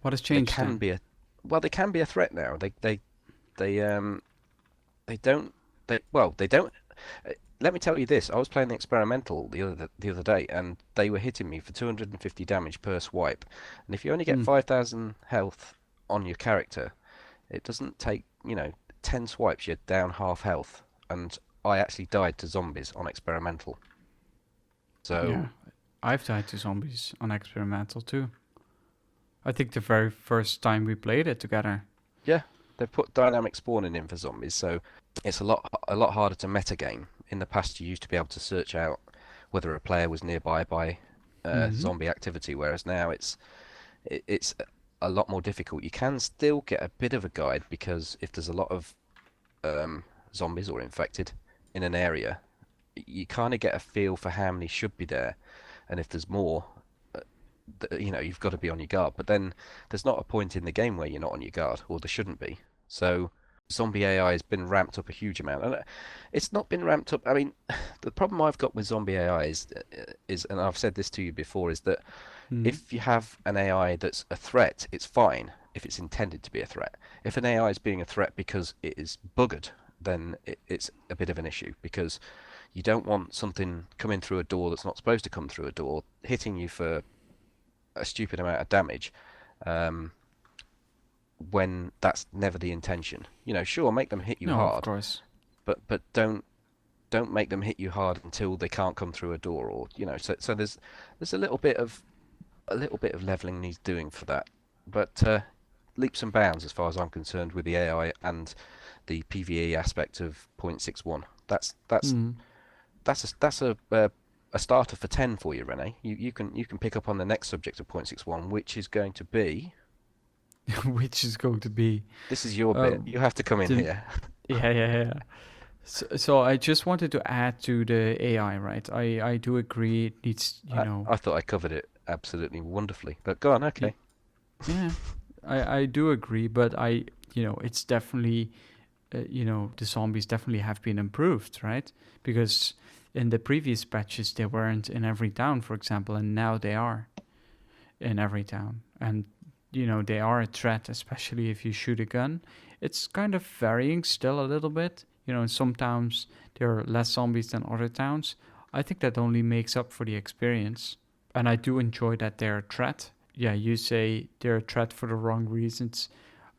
What has They changed can then? be a they can be a threat now. They don't they don't Let me tell you this: I was playing the experimental the other day, and they were hitting me for 250 damage per swipe. And if you only get Mm. 5,000 health on your character, it doesn't take 10 swipes. You're down half health, and I actually died to zombies on experimental. Yeah, So I've died to zombies on experimental too. I think the very first time we played it together. yeah, they've put dynamic spawning in for zombies, so it's a lot harder to metagame. In the past, you used to be able to search out whether a player was nearby by Hmm. zombie activity, whereas now it's a lot more difficult. You can still get a bit of a guide because if there's a lot of zombies or infected in an area, you kind of get a feel for how many should be there, and if there's more, you've got to be on your guard. But then there's not a point in the game where you're not on your guard, or there shouldn't be. So zombie AI has been ramped up a huge amount, and it's not been ramped up. I mean, the problem I've got with zombie AI is, and I've said this to you before, is that Hmm. if you have an AI that's a threat, it's fine if it's intended to be a threat. If an AI is being a threat because it is buggered, then it's a bit of an issue because you don't want something coming through a door that's not supposed to come through a door, hitting you for a stupid amount of damage, um, when that's never the intention. Sure, make them hit you No, of hard, course. but don't make them hit you hard until they can't come through a door, or so there's a little bit of leveling needs doing for that, but leaps and bounds as far as I'm concerned with the AI and the PvE aspect of 0.61. Hmm. That's a starter for 10 for you, René. You can pick up on the next subject of 0.61, which is going to be, Which is going to be this is your uh, bit. You have to come in the here. yeah, yeah, yeah. So I just wanted to add to the AI, right? I do agree it needs, I thought I covered it absolutely wonderfully, but go on, y- okay. yeah, I do agree, but it's definitely, the zombies definitely have been improved, right? Because in the previous patches they weren't in every town, for example, and now they are in every town, and they are a threat, especially if you shoot a gun. It's kind of varying still a little bit. In some towns there are less zombies than other towns. I think that only makes up for the experience, and I do enjoy that they're a threat. Yeah, you say they're a threat for the wrong reasons.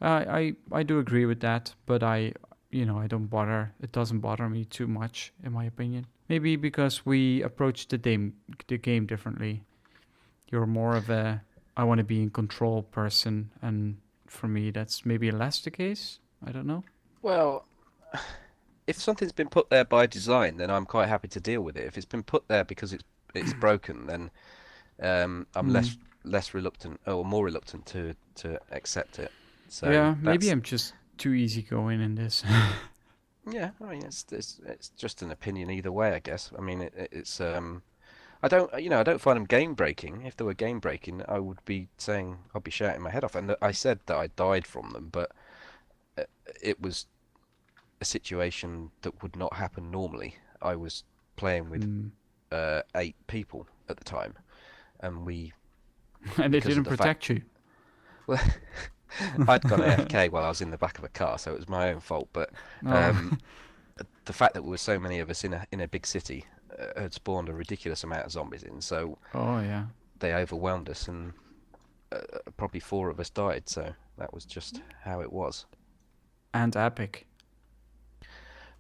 I do agree with that, but I don't bother. It doesn't bother me too much, in my opinion. Maybe because we approach the game differently. You're more of a I want to be in control person, and for me that's maybe less the case. I don't know. Well, if something's been put there by design, then I'm quite happy to deal with it. If it's been put there because it's broken, then I'm Hmm. less reluctant, or more reluctant to accept it. So Yeah, maybe that's I'm just too easygoing in this. yeah. I mean, it's just an opinion either way, I guess. I mean, it's I don't find them game breaking. If they were game breaking, I would be saying I'd be shouting my head off. And I said that I died from them, but uh, it was a situation that would not happen normally. I was playing with Hmm. 8 people at the time, and And they because of didn't the fact, protect you. well, I'd gone AFK while I was in the back of a car, so it was my own fault. But Oh. um, the fact that there were so many of us in a big city had spawned a ridiculous amount of zombies in, so Oh yeah. they overwhelmed us, and probably 4 of us died. So that was just how it was. And epic.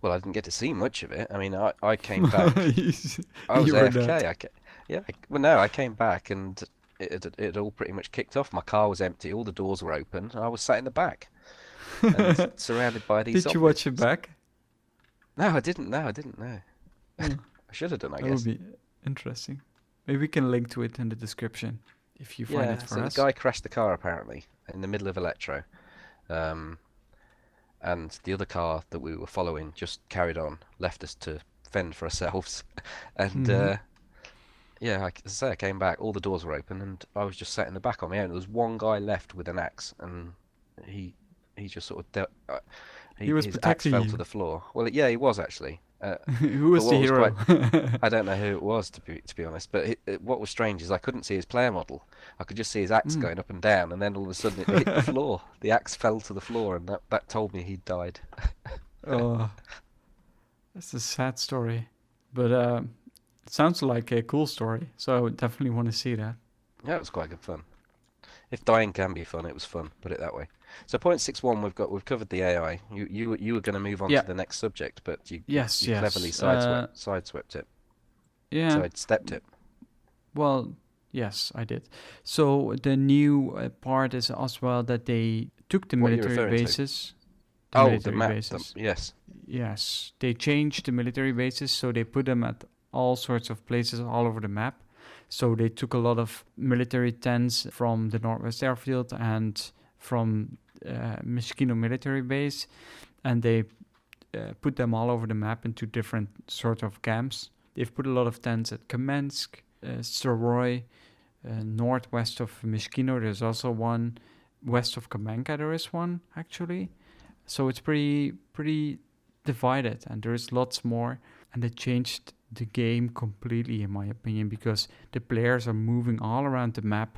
Well, I didn't get to see much of it. I mean, I came back. I was You were not. AFK. Yeah. Well, no, I came back and it all pretty much kicked off. My car was empty. All the doors were open. And I was sat in the back and surrounded by these Did you zombies. watch it back? No, I didn't. No, I didn't. No, Oh, I should have done, I that would guess. be interesting. Maybe we can link to it in the description if you find it Yeah. for So the us. guy crashed the car apparently in the middle of Electro, um, and the other car that we were following just carried on, left us to fend for ourselves, and Hmm. yeah, as I say, I came back. All the doors were open, and I was just sat in the back on my own. There was one guy left with an axe, and he he just sort of He was his axe protecting fell to you. the floor. Well, yeah, he was actually. Who But was the what was quite hero? I don't know who it was to be honest. But what was strange is I couldn't see his player model. I could just see his axe Mm. going up and down, and then all of a sudden it hit the floor. The axe fell to the floor, and that told me he'd died. Oh, It's a sad story, but it sounds like a cool story. So I would definitely want to see that. Yeah, it was quite good fun. If dying can be fun, it was fun. Put it that way. So point 6.1, we've covered the AI. You were going to move on Yeah. to the next subject, but Yes. you cleverly Yes. sideswept it, Yeah. sidestepped it. Well, yes, I did. So the new part is as well that they took the What are you military referring to? bases. The Oh, the military map. bases. Yes. Yes, they changed the military bases, so they put them at all sorts of places all over the map. So they took a lot of military tents from the Northwest Airfield and from Mishkino military base, and they put them all over the map into different sort of camps. They've put a lot of tents at Kamensk, Stroy, northwest of Mishkino. There's also one west of Kamenka. There is one actually. So it's pretty divided, and there's lots more. And they changed the game completely, in my opinion, because the players are moving all around the map,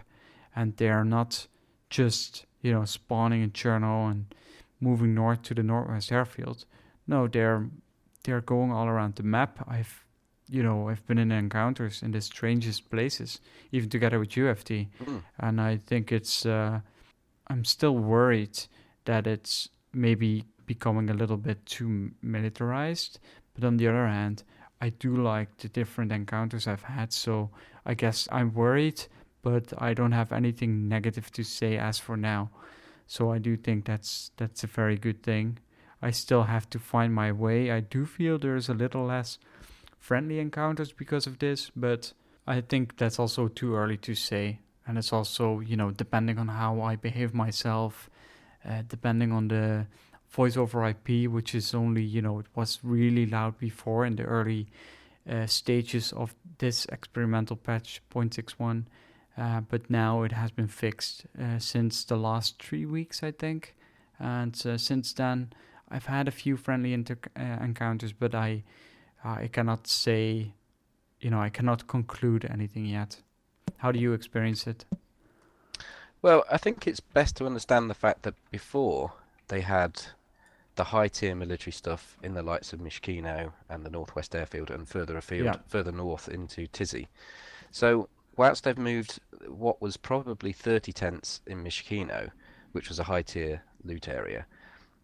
and they are not just spawning in Cherno and moving north to the Northwest Airfield. No, they're going all around the map. I've been in encounters in the strangest places, even together with UFT, Mm. and I think it's. I'm still worried that it's maybe becoming a little bit too militarized. But on the other hand, I do like the different encounters I've had. So I guess I'm worried, but I don't have anything negative to say as for now. So I do think that's a very good thing. I still have to find my way. I do feel there's a little less friendly encounters because of this, but I think that's also too early to say. And it's also, depending on how I behave myself, depending on the voice over IP, which is only, it was really loud before in the early stages of this experimental patch 0.61. But now it has been fixed since the last 3 weeks, I think. And since then, I've had a few friendly encounters, but I cannot say, I cannot conclude anything yet. How do you experience it? Well, I think it's best to understand the fact that before they had the high tier military stuff in the likes of Mishkino and the Northwest Airfield and further Yeah. afield, further north into Tizzy. So, whilst they've moved what was probably 30 tents in Mishkino, which was a high tier loot area,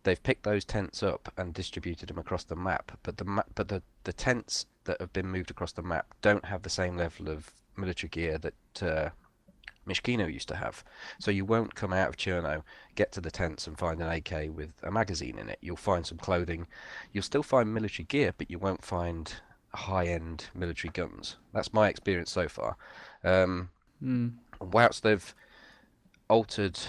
they've picked those tents up and distributed them across the map. But the tents that have been moved across the map don't have the same level of military gear that Mishkino used to have. So you won't come out of Cherno, get to the tents and find an AK with a magazine in it. You'll find some clothing. You'll still find military gear, but you won't find high-end military guns. That's my experience so far. Um, Mm. whilst they've altered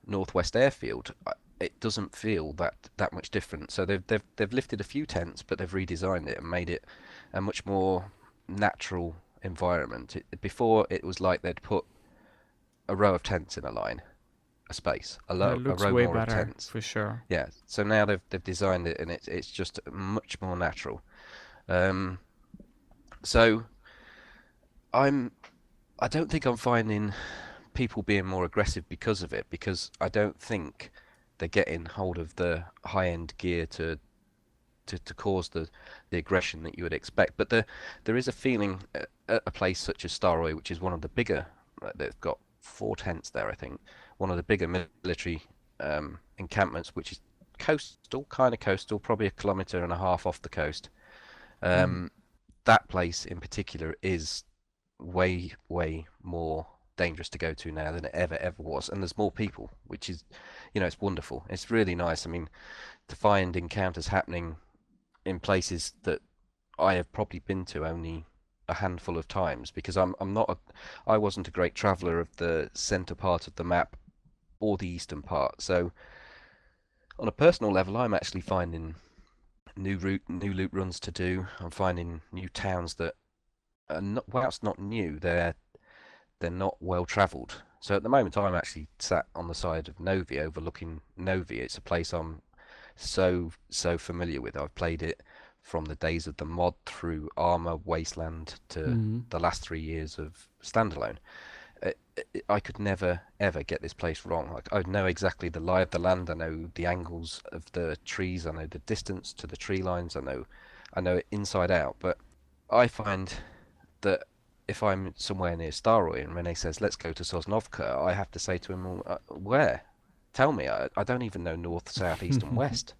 Northwest Airfield, it doesn't feel that much different. So they've lifted a few tents, but they've redesigned it and made it a much more natural environment. Before it was like they'd put a row of tents in a line, a space, It a looks row way more of better tents. for sure. Yeah. So now they've designed it and it's just much more natural. Um, so I'm I don't think I'm finding people being more aggressive because of it, because I don't think they're getting hold of the high-end gear to cause the aggression that you would expect. But there is a feeling at a place such as Staroy, which is one of the bigger, they've got four tents there, I think, one of the bigger military encampments, which is coastal, kind of coastal, probably a kilometre and a half off the coast. Mm. Um, that place in particular is way more dangerous to go to now than it ever was, and there's more people, which is, it's wonderful. It's really nice. I mean, to find encounters happening in places that I have probably been to only a handful of times, because I wasn't a great traveller of the centre part of the map or the eastern part. So on a personal level, I'm actually finding new loot runs to do. I'm finding new towns that are not, whilst not new, they're not well travelled. So at the moment, I'm actually sat on the side of Novi, overlooking Novi. It's a place I'm so familiar with. I've played it from the days of the mod through Armour, Wasteland to Mm. the last 3 years of standalone. I could never ever get this place wrong. Like, I know exactly the lie of the land. I know the angles of the trees. I know the distance to the tree lines. I know it inside out. But I find that if I'm somewhere near Staroy and René says, let's go to Sosnovka, I have to say to him, well, where? Tell me. I don't even know north, south, east, and west.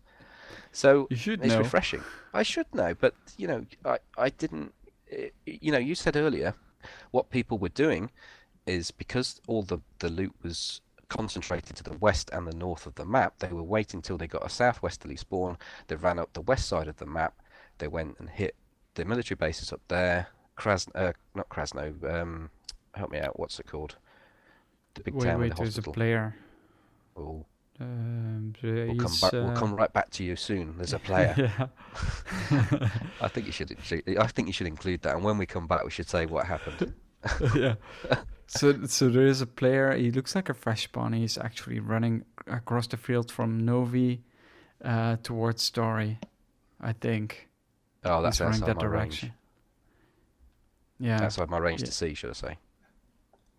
So You should it's know. refreshing. I should know, but I didn't. You said earlier what people were doing is because all the loot was concentrated to the west and the north of the map, they were waiting till they got a southwesterly spawn. They ran up the west side of the map. They went and hit the military bases up there. Not Krasno. Help me out. What's it called? The big Wait, town with wait. the There's a hospital. player. Oh, we'll come He's back. We'll come right back to you soon. There's a player. yeah. I think you should. I think you should include that. And when we come back, we should say what happened. Yeah. So there is a player. He looks like a fresh spawn. He's actually running across the field from Novi towards Story. I think Oh, he's that's running outside that my direction. range. Yeah. Outside my range Yeah. to see, should I say?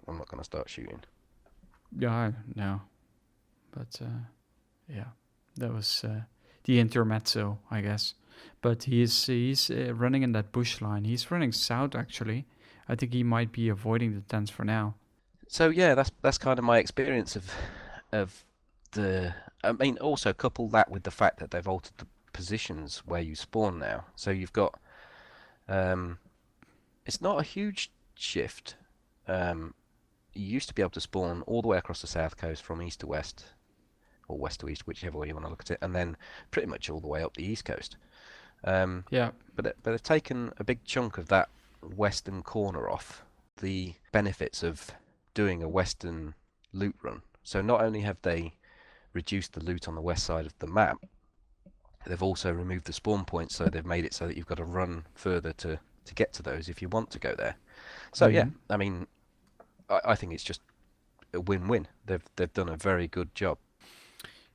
I'm not going to start shooting. Yeah. No. But yeah, that was the intermezzo, I guess. But he's running in that bush line. He's running south actually. I think he might be avoiding the tents for now. So yeah, that's kind of my experience of the. I mean, also couple that with the fact that they've altered the positions where you spawn now. So you've got. Um, it's not a huge shift. You used to be able to spawn all the way across the south coast from east to west, or west to east, whichever way you want to look at it, and then pretty much all the way up the east coast. Yeah. But they've taken a big chunk of that western corner off. The benefits of doing a western loot run. So not only have they reduced the loot on the west side of the map, they've also removed the spawn points, so they've made it so that you've got to run further to get to those if you want to go there. So yeah, Mhm. I mean, I think it's just a win-win. They've done a very good job.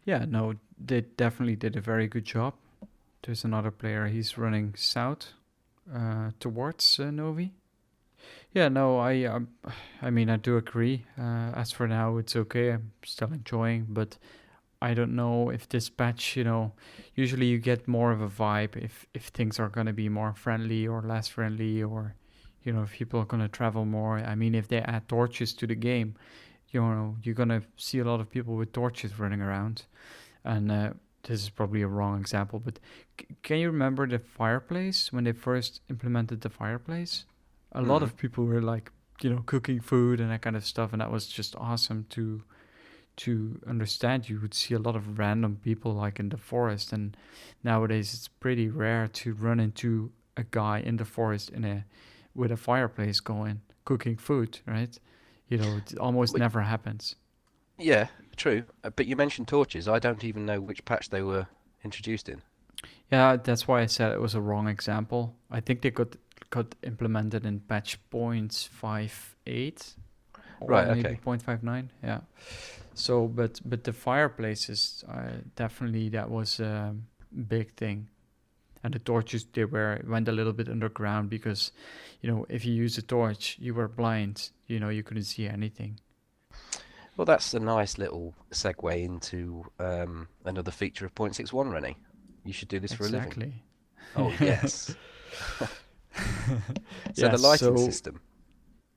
Yeah. No, they definitely did a very good job. There's another player. He's running south towards Novi. Yeah. No, I mean, I do agree. As for now, it's okay. I'm still enjoying, but I don't know if this patch, usually you get more of a vibe if things are going to be more friendly or less friendly, or if people are going to travel more. I mean, if they add torches to the game, you're going to see a lot of people with torches running around. And this is probably a wrong example, but can you remember the fireplace when they first implemented the fireplace? A lot Mm. of people were like, cooking food and that kind of stuff, and that was just awesome to understand. You would see a lot of random people like in the forest, and nowadays it's pretty rare to run into a guy in the forest with a fireplace going cooking food, right? It almost But never happens. yeah, true. But you mentioned torches. I don't even know which patch they were introduced in. Yeah, that's why I said it was a wrong example. I think they got implemented in patch 0.58 or Right. maybe Okay. 0.59. Yeah. So, but the fireplaces, definitely that was a big thing. And the torches, they went a little bit underground because, if you use a torch, you were blind. You couldn't see anything. Well, that's a nice little segue into another feature of 0.61, Rennie. You should do this for a living. Exactly. Oh, yes. So the Yes. lighting So system.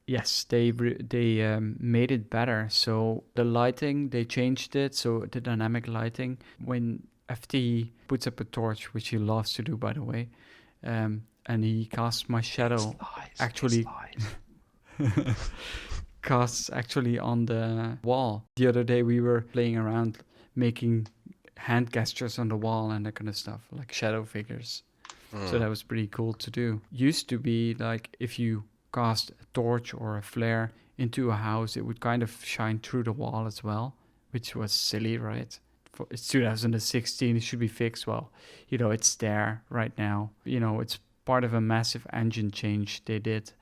yes, they made it better. So the lighting, they changed it. So the dynamic lighting, when FT puts up a torch, which he loves to do, by the way, and he casts my It's shadow, lies. It's actually lies. casts actually on the wall. The other day we were playing around, making hand gestures on the wall and that kind of stuff, like shadow figures. So that Mm. was pretty cool to do. Used to be like if you cast a torch or a flare into a house, it would kind of shine through the wall as well, which was silly, right? It's 2016, it should be fixed. Well, it's there right now. It's part of a massive engine change they did.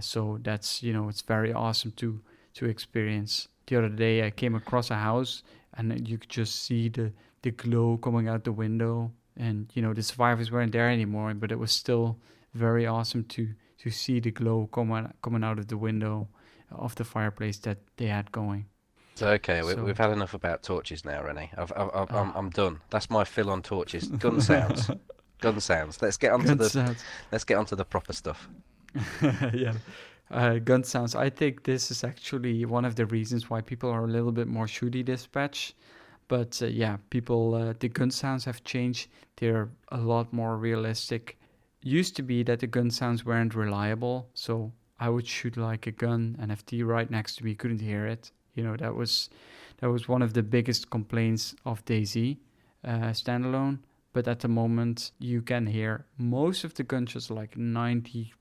So that's, it's very awesome to experience. The other day I came across a house and you could just see the glow coming out the window, and the survivors weren't there anymore, but it was still very awesome to see the glow coming out of the window of the fireplace that they had going. So okay, So we've had enough about torches now, Rennie. I'm ah. done. That's my fill on torches. Gun sounds. Gun sounds. Let's get onto Gun the sounds. let's get onto the proper stuff. Yeah. Gun sounds. I think this is actually one of the reasons why people are a little bit more shooty this patch. But yeah, people, the gun sounds have changed. They're a lot more realistic. Used to be that the gun sounds weren't reliable. So I would shoot like a gun, NFT right next to me, couldn't hear it. That was one of the biggest complaints of DayZ standalone. But at the moment, you can hear most of the gunshots, like 98%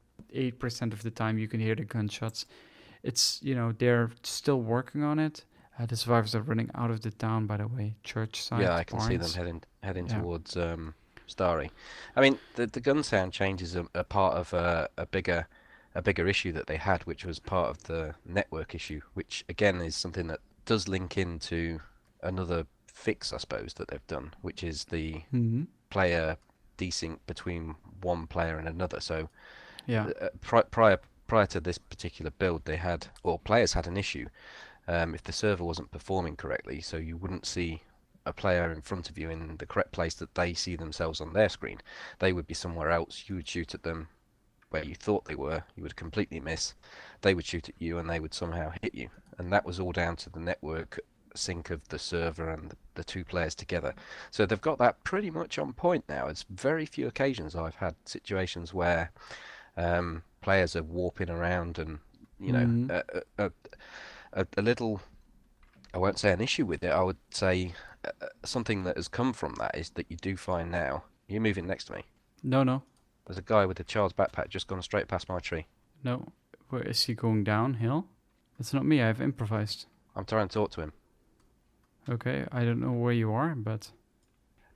of the time, you can hear the gunshots. They're still working on it. The survivors are running out of the town, by the way. Church side, Yeah, I can see them Barnes. heading Yeah. towards Starry. I mean, the gun sound change is a part of a bigger issue that they had, which was part of the network issue, which again is something that does link into another fix, I suppose, that they've done, which is the Hmm. player desync between one player and another. So Yeah. prior to this particular build, players had an issue if the server wasn't performing correctly, so you wouldn't see a player in front of you in the correct place that they see themselves on their screen. They would be somewhere else. You would shoot at them where you thought they were. You would completely miss. They would shoot at you and they would somehow hit you. And that was all down to the network sync of the server and the two players together. So they've got that pretty much on point now. It's very few occasions I've had situations where players are warping around and you know Hmm. a little, I won't say an issue with it. I would say something that has come from that is that you do find now. You're moving next to me. No, no, There's a guy with a child's backpack just gone straight past my tree. no. Where is he going downhill? It's not me. I've improvised. I'm trying to talk to him. Okay, I don't know where you are, but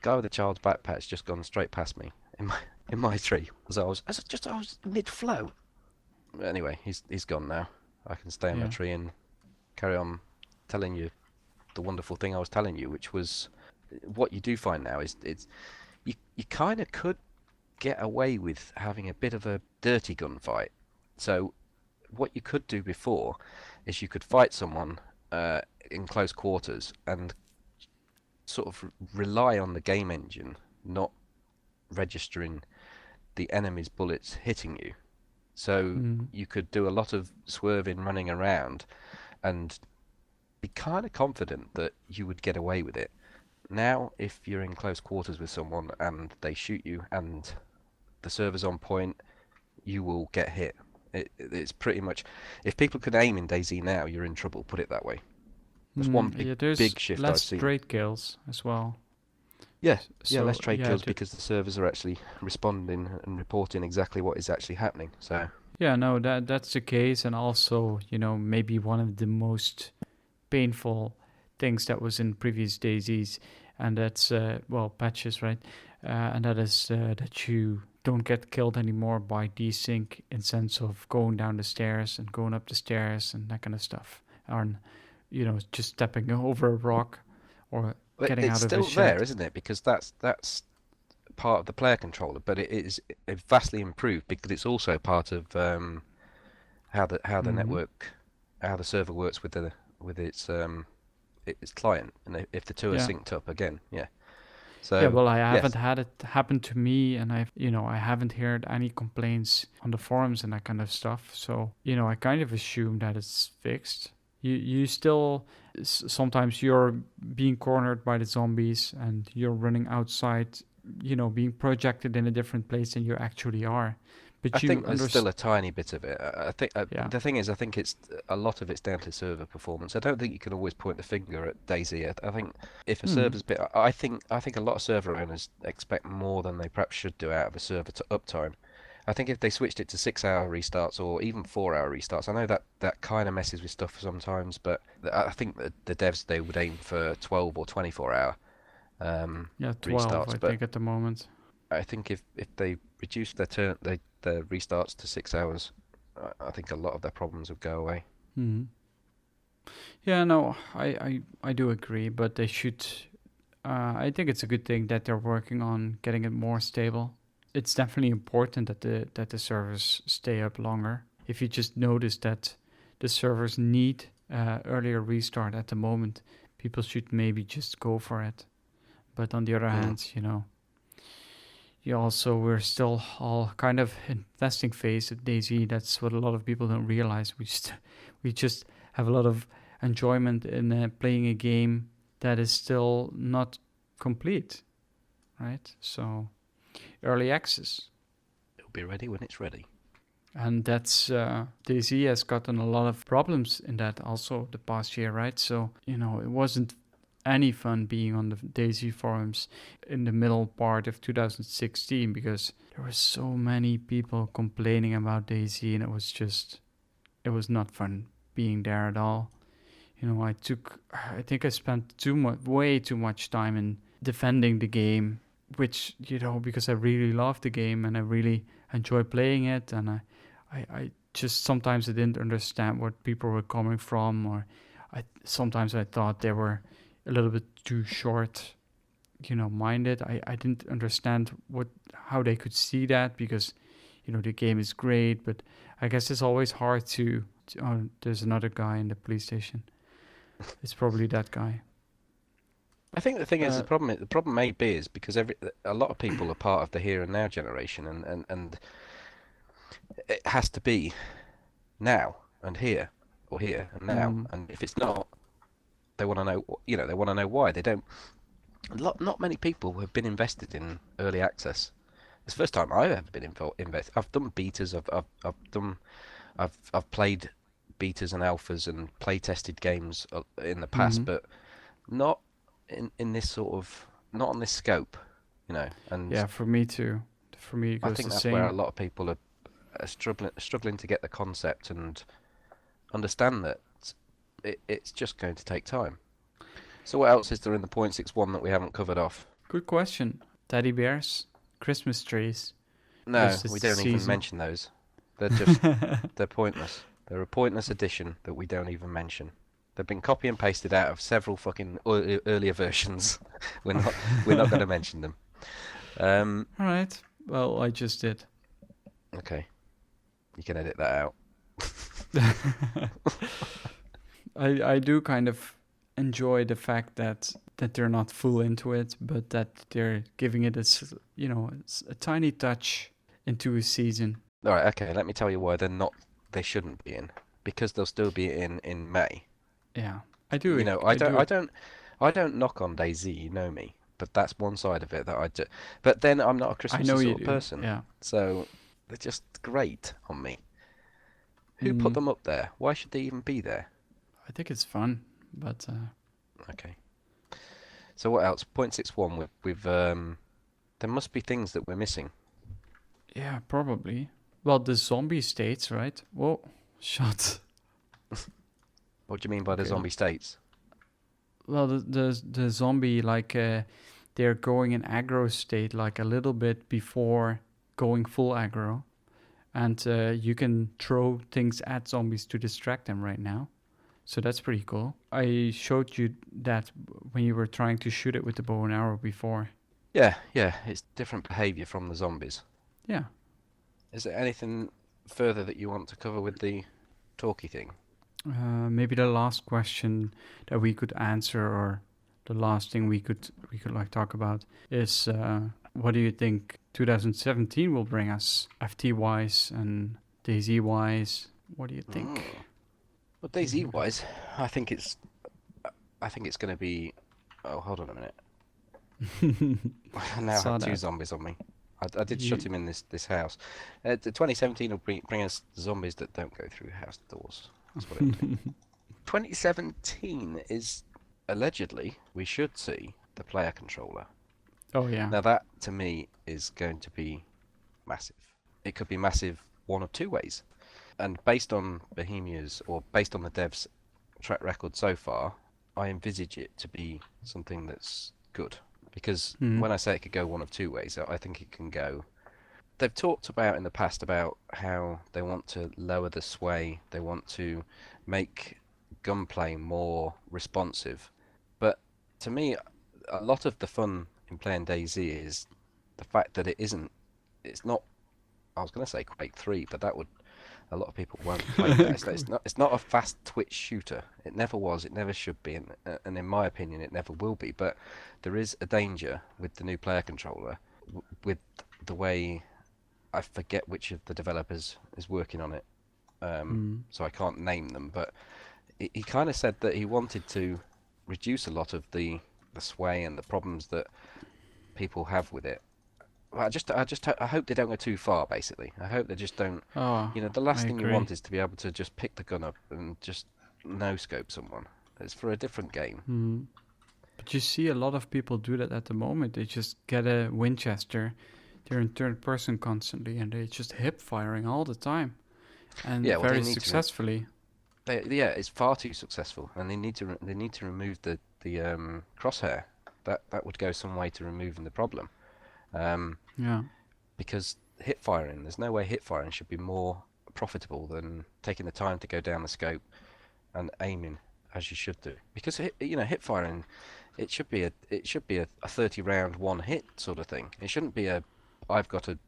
Guy with a child's backpack's just gone straight past me in my tree. I was mid flow. Anyway, he's gone now. I can stay in my yeah. tree and carry on telling you the wonderful thing I was telling you, which was what you do find now is you kind of could get away with having a bit of a dirty gunfight. So what you could do before is you could fight someone in close quarters and sort of rely on the game engine not registering the enemy's bullets hitting you. So Hmm. you could do a lot of swerving, running around, and be kind of confident that you would get away with it. Now, if you're in close quarters with someone and they shoot you and the server's on point, you will get hit. It's pretty much, if people could aim in DayZ now, you're in trouble. Put it that way. That's one big Yeah, there's big shift less I've seen. straight kills as well. Yeah, yeah, So less trade yeah, kills because the servers are actually responding and reporting exactly what is actually happening. So yeah, no, that's the case, and also, maybe one of the most painful things that was in previous daisies, and that's patches, right? And that is that you don't get killed anymore by desync in sense of going down the stairs and going up the stairs and that kind of stuff, or just stepping over a rock or but getting it's out of a still there, shed. isn't it? Because that's part of the player controller, but it is vastly improved because it's also part of how the Hmm. network, how the server works with its client, and if the two are Yeah. synced up again, yeah. Yeah, So well, I haven't yes, had it happen to me, and I haven't heard any complaints on the forums and that kind of stuff. So, I kind of assume that it's fixed. You still, sometimes you're being cornered by the zombies and you're running outside, being projected in a different place than you actually are. I But you think there's still understand, a tiny bit of it. I think yeah. the thing is, I think it's a lot of it's down to server performance. I don't think you can always point the finger at DayZ. I think if a Hmm. server's bit, I think a lot of server owners expect more than they perhaps should do out of a server to uptime. I think if they switched it to 6 hour restarts or even 4 hour restarts, I know that kind of messes with stuff sometimes, but I think that the devs they would aim for 12 or 24 hour Yeah, 12, restarts. I But think, at the moment. I think if they reduce their restarts to 6 hours, I think a lot of their problems would go away. Hmm. Yeah, no, I do agree, but they should. I think it's a good thing that they're working on getting it more stable. It's definitely important that the servers stay up longer. If you just notice that the servers need earlier restart at the moment, people should maybe just go for it. But on the other Mm. hand, we're still all kind of investing phase at DayZ. That's what a lot of people don't realize. We just have a lot of enjoyment in playing a game that is still not complete, right? So early access. It'll be ready when it's ready. And that's DayZ has gotten a lot of problems in that also the past year, right? So, it wasn't any fun being on the DayZ forums in the middle part of 2016 because there were so many people complaining about DayZ, and it was not fun being there at all. I think I spent way too much time in defending the game, which, because I really love the game and I really enjoy playing it, and I just sometimes I didn't understand what people were coming from, or sometimes I thought they were a little bit too short, minded. I didn't understand how they could see that because, the game is great, but I guess it's always hard to oh, there's another guy in the police station. It's probably that guy. I think the thing is the problem may be is because a lot of people are part of the here and now generation, and it has to be now and here or here and now, and if it's not, they want to know. They want to know why. They don't. Not many people have been invested in early access. It's the first time I've ever been invested. I've done betas. I've played betas and alphas and play tested games in the past, but not in this sort of, not on this scope, And yeah, for me too. For me, it goes I think the that's same. where a lot of people are struggling to get the concept and understand that it's just going to take time. So what else is there in the 0.61 that we haven't covered off? Good question. Teddy bears, Christmas trees. No, we don't even mention those. They're just they're pointless. They're a pointless addition that we don't even mention. They've been copy and pasted out of several fucking earlier versions. We're not going to mention them. All right. Well, I just did. Okay. You can edit that out. I do kind of enjoy the fact that they're not full into it, but that they're giving it a tiny touch into a season. All right. Okay. Let me tell you why they're not. They shouldn't be in, because they'll still be in May. Yeah, I do. I don't knock on DayZ. You know me, but that's one side of it that I do. But then I'm not a Christmas sort of person. Yeah. So they're just great on me. Who put them up there? Why should they even be there? I think it's fun, but okay. So what else? 0.61. We've there must be things that we're missing. Yeah, probably. Well, the zombie states, right? Whoa, shut. What do you mean by the zombie states? Well, the zombie, they're going in aggro state, like a little bit before going full aggro, and you can throw things at zombies to distract them right now. So that's pretty cool. I showed you that when you were trying to shoot it with the bow and arrow before. Yeah, it's different behavior from the zombies. Yeah. Is there anything further that you want to cover with the talkie thing? Maybe the last question that we could answer, or the last thing we could talk about is what do you think 2017 will bring us, FT wise and DayZ wise? What do you think? Well, DayZ wise, I think it's going to be. Oh, hold on a minute. I now have two zombies on me. I did shut him in this house. The 2017 will bring us zombies that don't go through house doors. That's what it'll do. 2017 is allegedly we should see the player controller. Oh yeah. Now that to me is going to be massive. It could be massive one of two ways. And based on Bohemia's, or based on the devs' track record so far, I envisage it to be something that's good. Because when I say it could go one of two ways, I think it can go. They've talked about in the past about how they want to lower the sway, they want to make gunplay more responsive. But to me, a lot of the fun in playing DayZ is the fact that it's not, I was going to say Quake 3, but a lot of people won't play that. It's not a fast twitch shooter. It never was. It never should be. And in my opinion, it never will be. But there is a danger with the new player controller, with the way I forget which of the developers is working on it, so I can't name them. But he kind of said that he wanted to reduce a lot of the sway and the problems that people have with it. Well, I hope they don't go too far. Basically, I hope they just don't. Oh, The I last thing you agree. want is to be able to just pick the gun up and just no scope someone. It's for a different game. But you see a lot of people do that at the moment. They just get a Winchester. They're in third person constantly, and they just hip firing all the time, and Yeah, well, they very need to. successful. Yeah, it's far too successful, and they need to remove the crosshair. That would go some way to removing the problem. Um, Yeah. because hip firing, there's no way hip firing should be more profitable than taking the time to go down the scope and aiming as you should do. Because hip firing, it should be a 30 round one hit sort of thing. It shouldn't be a I've got a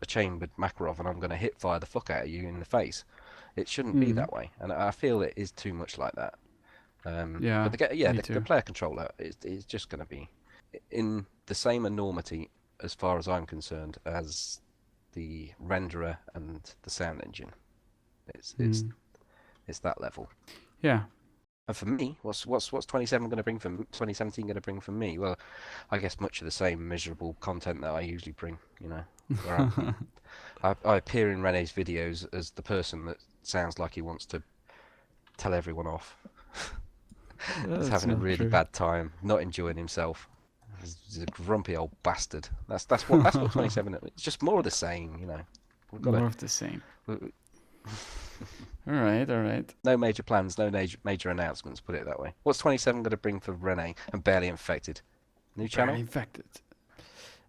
chambered Makarov and I'm going to hit fire the fuck out of you in the face. It shouldn't be Mm. that way, and I feel it is too much like that. Yeah. But Me the too. player controller is just going to be in the same enormity as far as I'm concerned as the renderer and the sound engine. It's it's Mm. it's that level. Yeah. And for me, what's 27 going to bring from 2017 going to bring for me? Well, I guess much of the same miserable content that I usually bring. Where I appear in René's videos as the person that sounds like he wants to tell everyone off. He's That's having a not really true. bad time, not enjoying himself. He's a grumpy old bastard. That's what 27. It's just more of the same. We've got More of the same. to. All right. All right. No major plans, no major announcements. Put it that way. What's 27 going to bring for René and Barely Infected? New Barely channel? infected.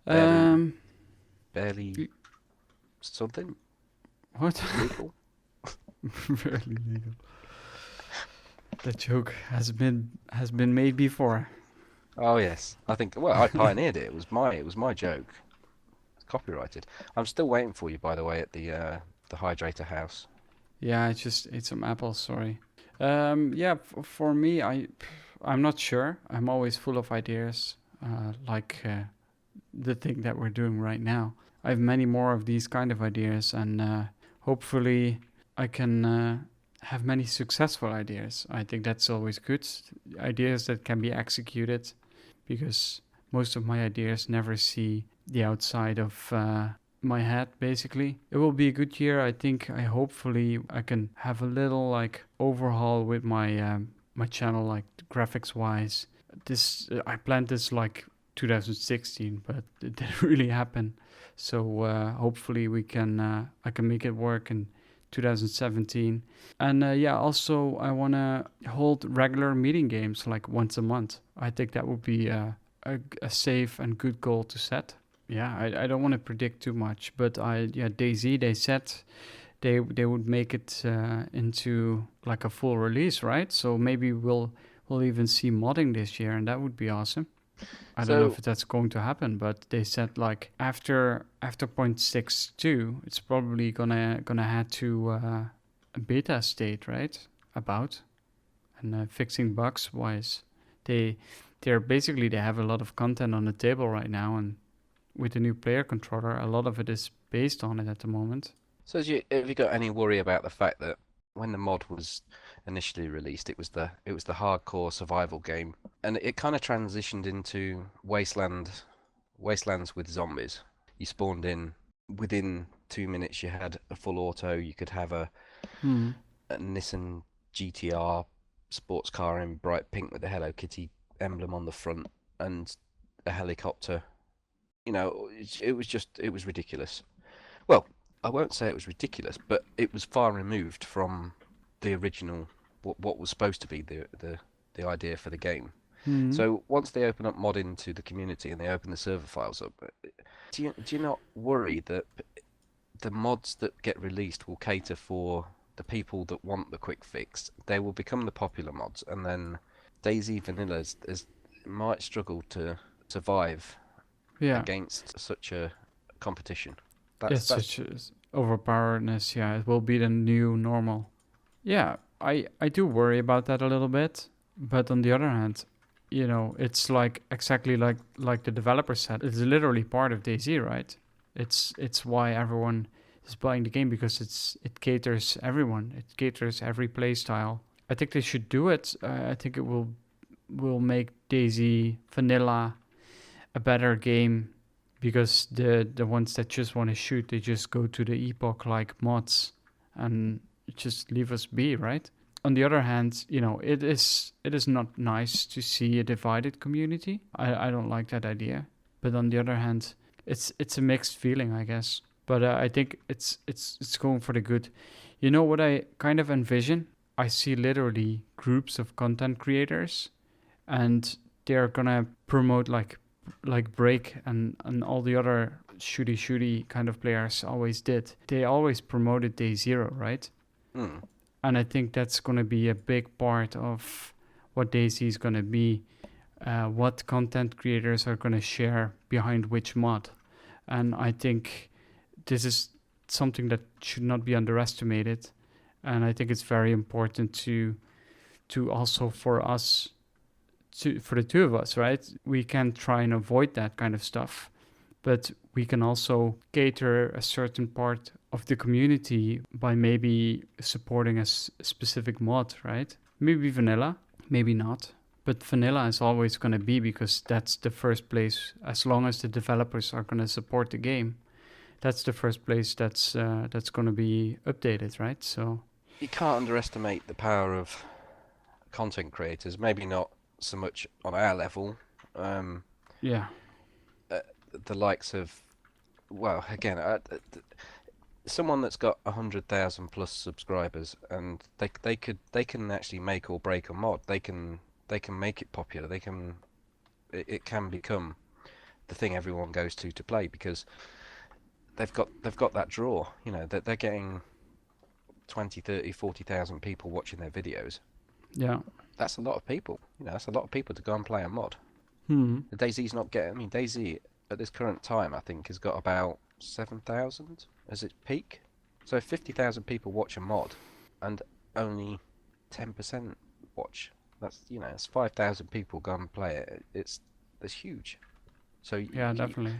Barely, Um. barely something What? legal. Barely legal. That joke has been made before. Oh yes, I think. Well, I pioneered it. It was my joke. It's copyrighted. I'm still waiting for you, by the way, at the hydrator house. Yeah, I just ate some apples. Sorry. Yeah, for me, I'm not sure. I'm always full of ideas, like the thing that we're doing right now. I have many more of these kind of ideas, and hopefully, I can have many successful ideas. I think that's always good. Ideas that can be executed, because most of my ideas never see the outside of my head. Basically, it will be a good year. I think hopefully I can have a little like overhaul with my channel, like graphics wise. This I planned this like 2016, but it didn't really happen. So hopefully I can make it work in 2017. And yeah, also I want to hold regular meeting games like once a month. I think that would be a safe and good goal to set. Yeah, I don't want to predict too much, but DayZ, they said they would make it into like a full release, right? So maybe we'll even see modding this year, and that would be awesome. I don't know if So that's going to happen, but they said like after 0.62, it's probably gonna head to a beta state, right? About and fixing bugs wise, they they have a lot of content on the table right now, and with the new player controller, a lot of it is based on it at the moment. So have you got any worry about the fact that when the mod was initially released, it was the hardcore survival game, and it kind of transitioned into wastelands with zombies. You spawned in within 2 minutes. You had a full auto. You could have Hmm. a Nissan GTR sports car in bright pink with the Hello Kitty emblem on the front and a helicopter. It was ridiculous. Well, I won't say it was ridiculous, but it was far removed from the original, what was supposed to be the idea for the game. Hmm. So once they open up modding to the community and they open the server files up, do you not worry that the mods that get released will cater for the people that want the quick fix? They will become the popular mods, and then DayZ Vanilla might struggle to survive Yeah. against such a competition. It's That's such overpoweredness. Yeah, it will be the new normal. Yeah, I do worry about that a little bit, but on the other hand, it's like exactly like the developer said. It's literally part of DayZ, right? It's why everyone is buying the game, because it caters everyone. It caters every play style. I think they should do it. I think it will make DayZ Vanilla a better game, because the ones that just want to shoot, they just go to the Epoch like mods and just leave us be, right? On the other hand, it is not nice to see a divided community. I don't like that idea. But on the other hand, it's a mixed feeling, I guess. But I think it's going for the good. You know what I kind of envision? I see literally groups of content creators, and they're gonna promote like Break and all the other shooty kind of players always did. They always promoted Day Zero, right? Mm. And I think that's gonna be a big part of what DayZ is gonna be. What content creators are gonna share behind which mod, and I think this is something that should not be underestimated. And I think it's very important to also for us, for the two of us, right? We can try and avoid that kind of stuff, but we can also cater a certain part of the community by maybe supporting a specific mod, right? Maybe vanilla, maybe not. But vanilla is always going to be, because that's the first place, as long as the developers are going to support the game, that's the first place that's going to be updated, right? So You can't underestimate the power of content creators. Maybe not so much on our level. yeah, The likes of, well, again, someone that's got 100,000 plus subscribers, and they can actually make or break a mod. They can make it popular. It can become the thing everyone goes to play, because they've got that draw. They're getting 20, 30, 40,000 people watching their videos. yeah. That's a lot of people. That's a lot of people to go and play a mod. Hmm. The DayZ's not getting. I mean, DayZ at this current time, I think, has got about 7,000 as its peak. So if 50,000 people watch a mod, and only 10% watch, it's 5,000 people go and play it. It's huge. So Yeah, definitely.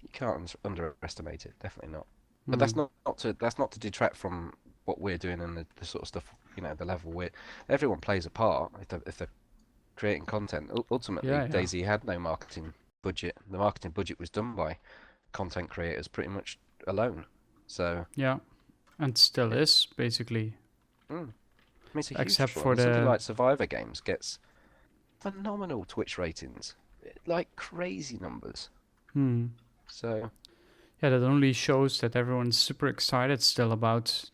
you can't underestimate it. Definitely not. But Hmm. that's not to detract from what we're doing and the sort of stuff. The level where everyone plays a part if they're creating content. Ultimately, Yeah, yeah, DayZ had no marketing budget. The marketing budget was done by content creators pretty much alone. So yeah. And still it, is, basically. I mean, it's a huge Except draw. I for mean, something the... like Survivor Games gets phenomenal Twitch ratings, like crazy numbers. Hmm. So Yeah, that only shows that everyone's super excited still about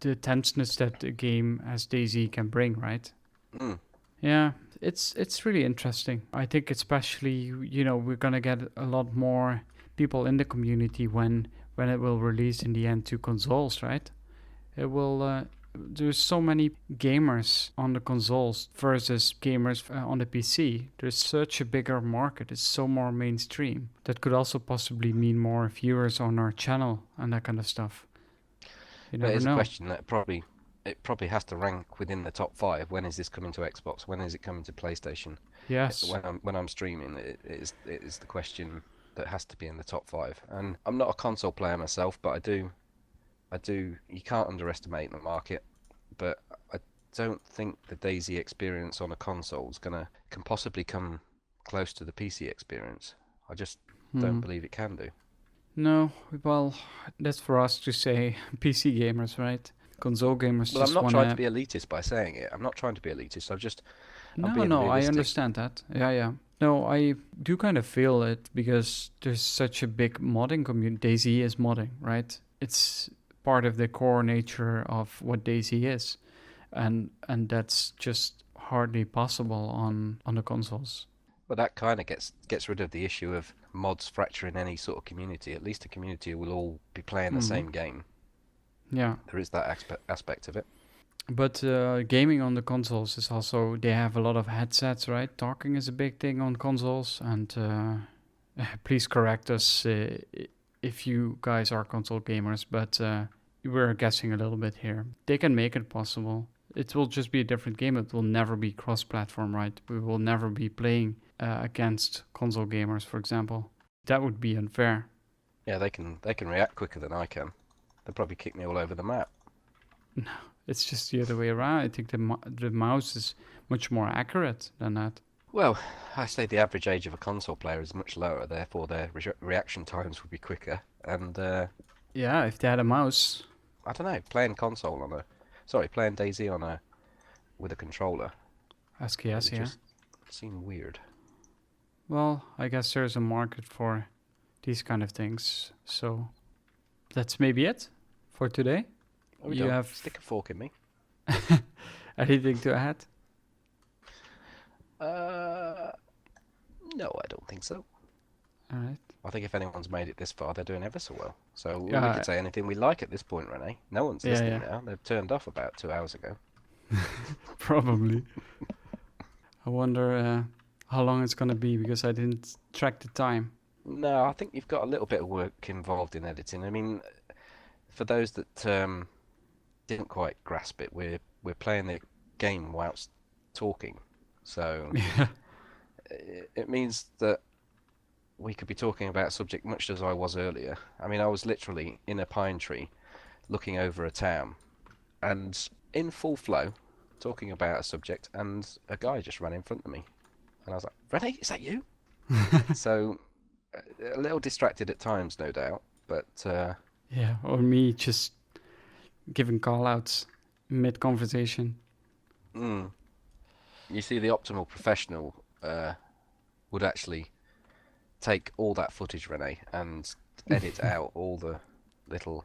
the tenseness that the game as DayZ can bring, right? mm, Yeah, it's really interesting. I think especially, we're gonna get a lot more people in the community when it will release in the end to consoles, right? It will. There's so many gamers on the consoles versus gamers on the PC. There's such a bigger market. It's so more mainstream. That could also possibly mean more viewers on our channel and that kind of stuff. You but never it's a know. question that probably has to rank within the top five. When is this coming to Xbox? When is it coming to PlayStation? Yes. When I'm streaming, it is the question that has to be in the top five. And I'm not a console player myself, but I do. You can't underestimate the market, but I don't think the DayZ experience on a console can possibly come close to the PC experience. I just don't Hmm. believe it can do. No, well, that's for us to say. PC gamers, right? Console gamers Well, I'm just not trying to wanna... be elitist by saying it. I'm not trying to be elitist. I'm No, being no, I realistic. understand that. Yeah, yeah. No, I do kind of feel it, because there's such a big modding community. DayZ is modding, right? It's part of the core nature of what DayZ is, and that's just hardly possible on the consoles. But that kind of gets rid of the issue of mods fracturing any sort of community. At least a community will all be playing the Hmm. same game. Yeah, There is that aspect of it. but gaming on the consoles is also, they have a lot of headsets, right? Talking is a big thing on consoles, and please correct us if you guys are console gamers, but we're guessing a little bit here. They can make it possible. It will just be a different game. It will never be cross-platform, right? We will never be playing against console gamers, for example. That would be unfair. Yeah, they can react quicker than I can. They'll probably kick me all over the map. No, it's just the other way around. I think the mouse is much more accurate than that. Well, I say the average age of a console player is much lower, therefore their reaction times would be quicker. And Yeah, if they had a mouse. I don't know, playing DayZ on a with a controller, it SKS, would yeah. just seem weird. Well, I guess there's a market for these kind of things. So that's maybe it for today. Are we You done? have Stick a fork in me. anything to add? Uh, no, I don't think so. All right. I think if anyone's made it this far, they're doing ever so well. So we Yeah, could say anything we like at this point, Renee. No one's yeah, listening yeah. now. They've turned off about 2 hours ago. Probably. I wonder how long it's gonna be because I didn't track the time. No, I think you've got a little bit of work involved in editing. I mean, for those that didn't quite grasp it, we're playing the game whilst talking. So Yeah. it means that we could be talking about a subject much as I was earlier. I mean, I was literally in a pine tree looking over a town and in full flow talking about a subject, and a guy just ran in front of me. And I was like, René, is that you? So a little distracted at times, no doubt, but Yeah, or me just giving call outs mid conversation. mm, you see, the optimal professional would actually take all that footage, René, and edit out all the little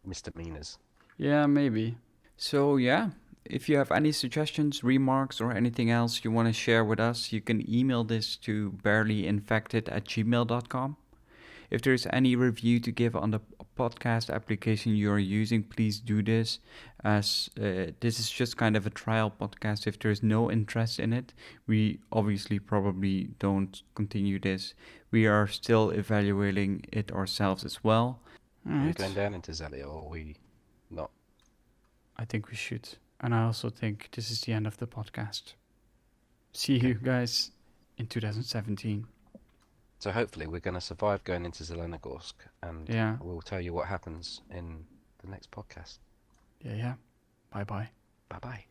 misdemeanors. Yeah, maybe. So, yeah, if you have any suggestions, remarks, or anything else you want to share with us, you can email this to barelyinfected@gmail.com. If there's any review to give on the podcast application you are using, please do this, as this is just kind of a trial podcast. If there's no interest in it, we obviously probably don't continue this. We are still evaluating it ourselves as well. All Are we right. going down into Zelly, or are we not? I think we should. And I also think this is the end of the podcast. See you guys in 2017. So hopefully we're going to survive going into Zelenogorsk, and Yeah. we'll tell you what happens in the next podcast. Yeah. Bye bye. Bye bye.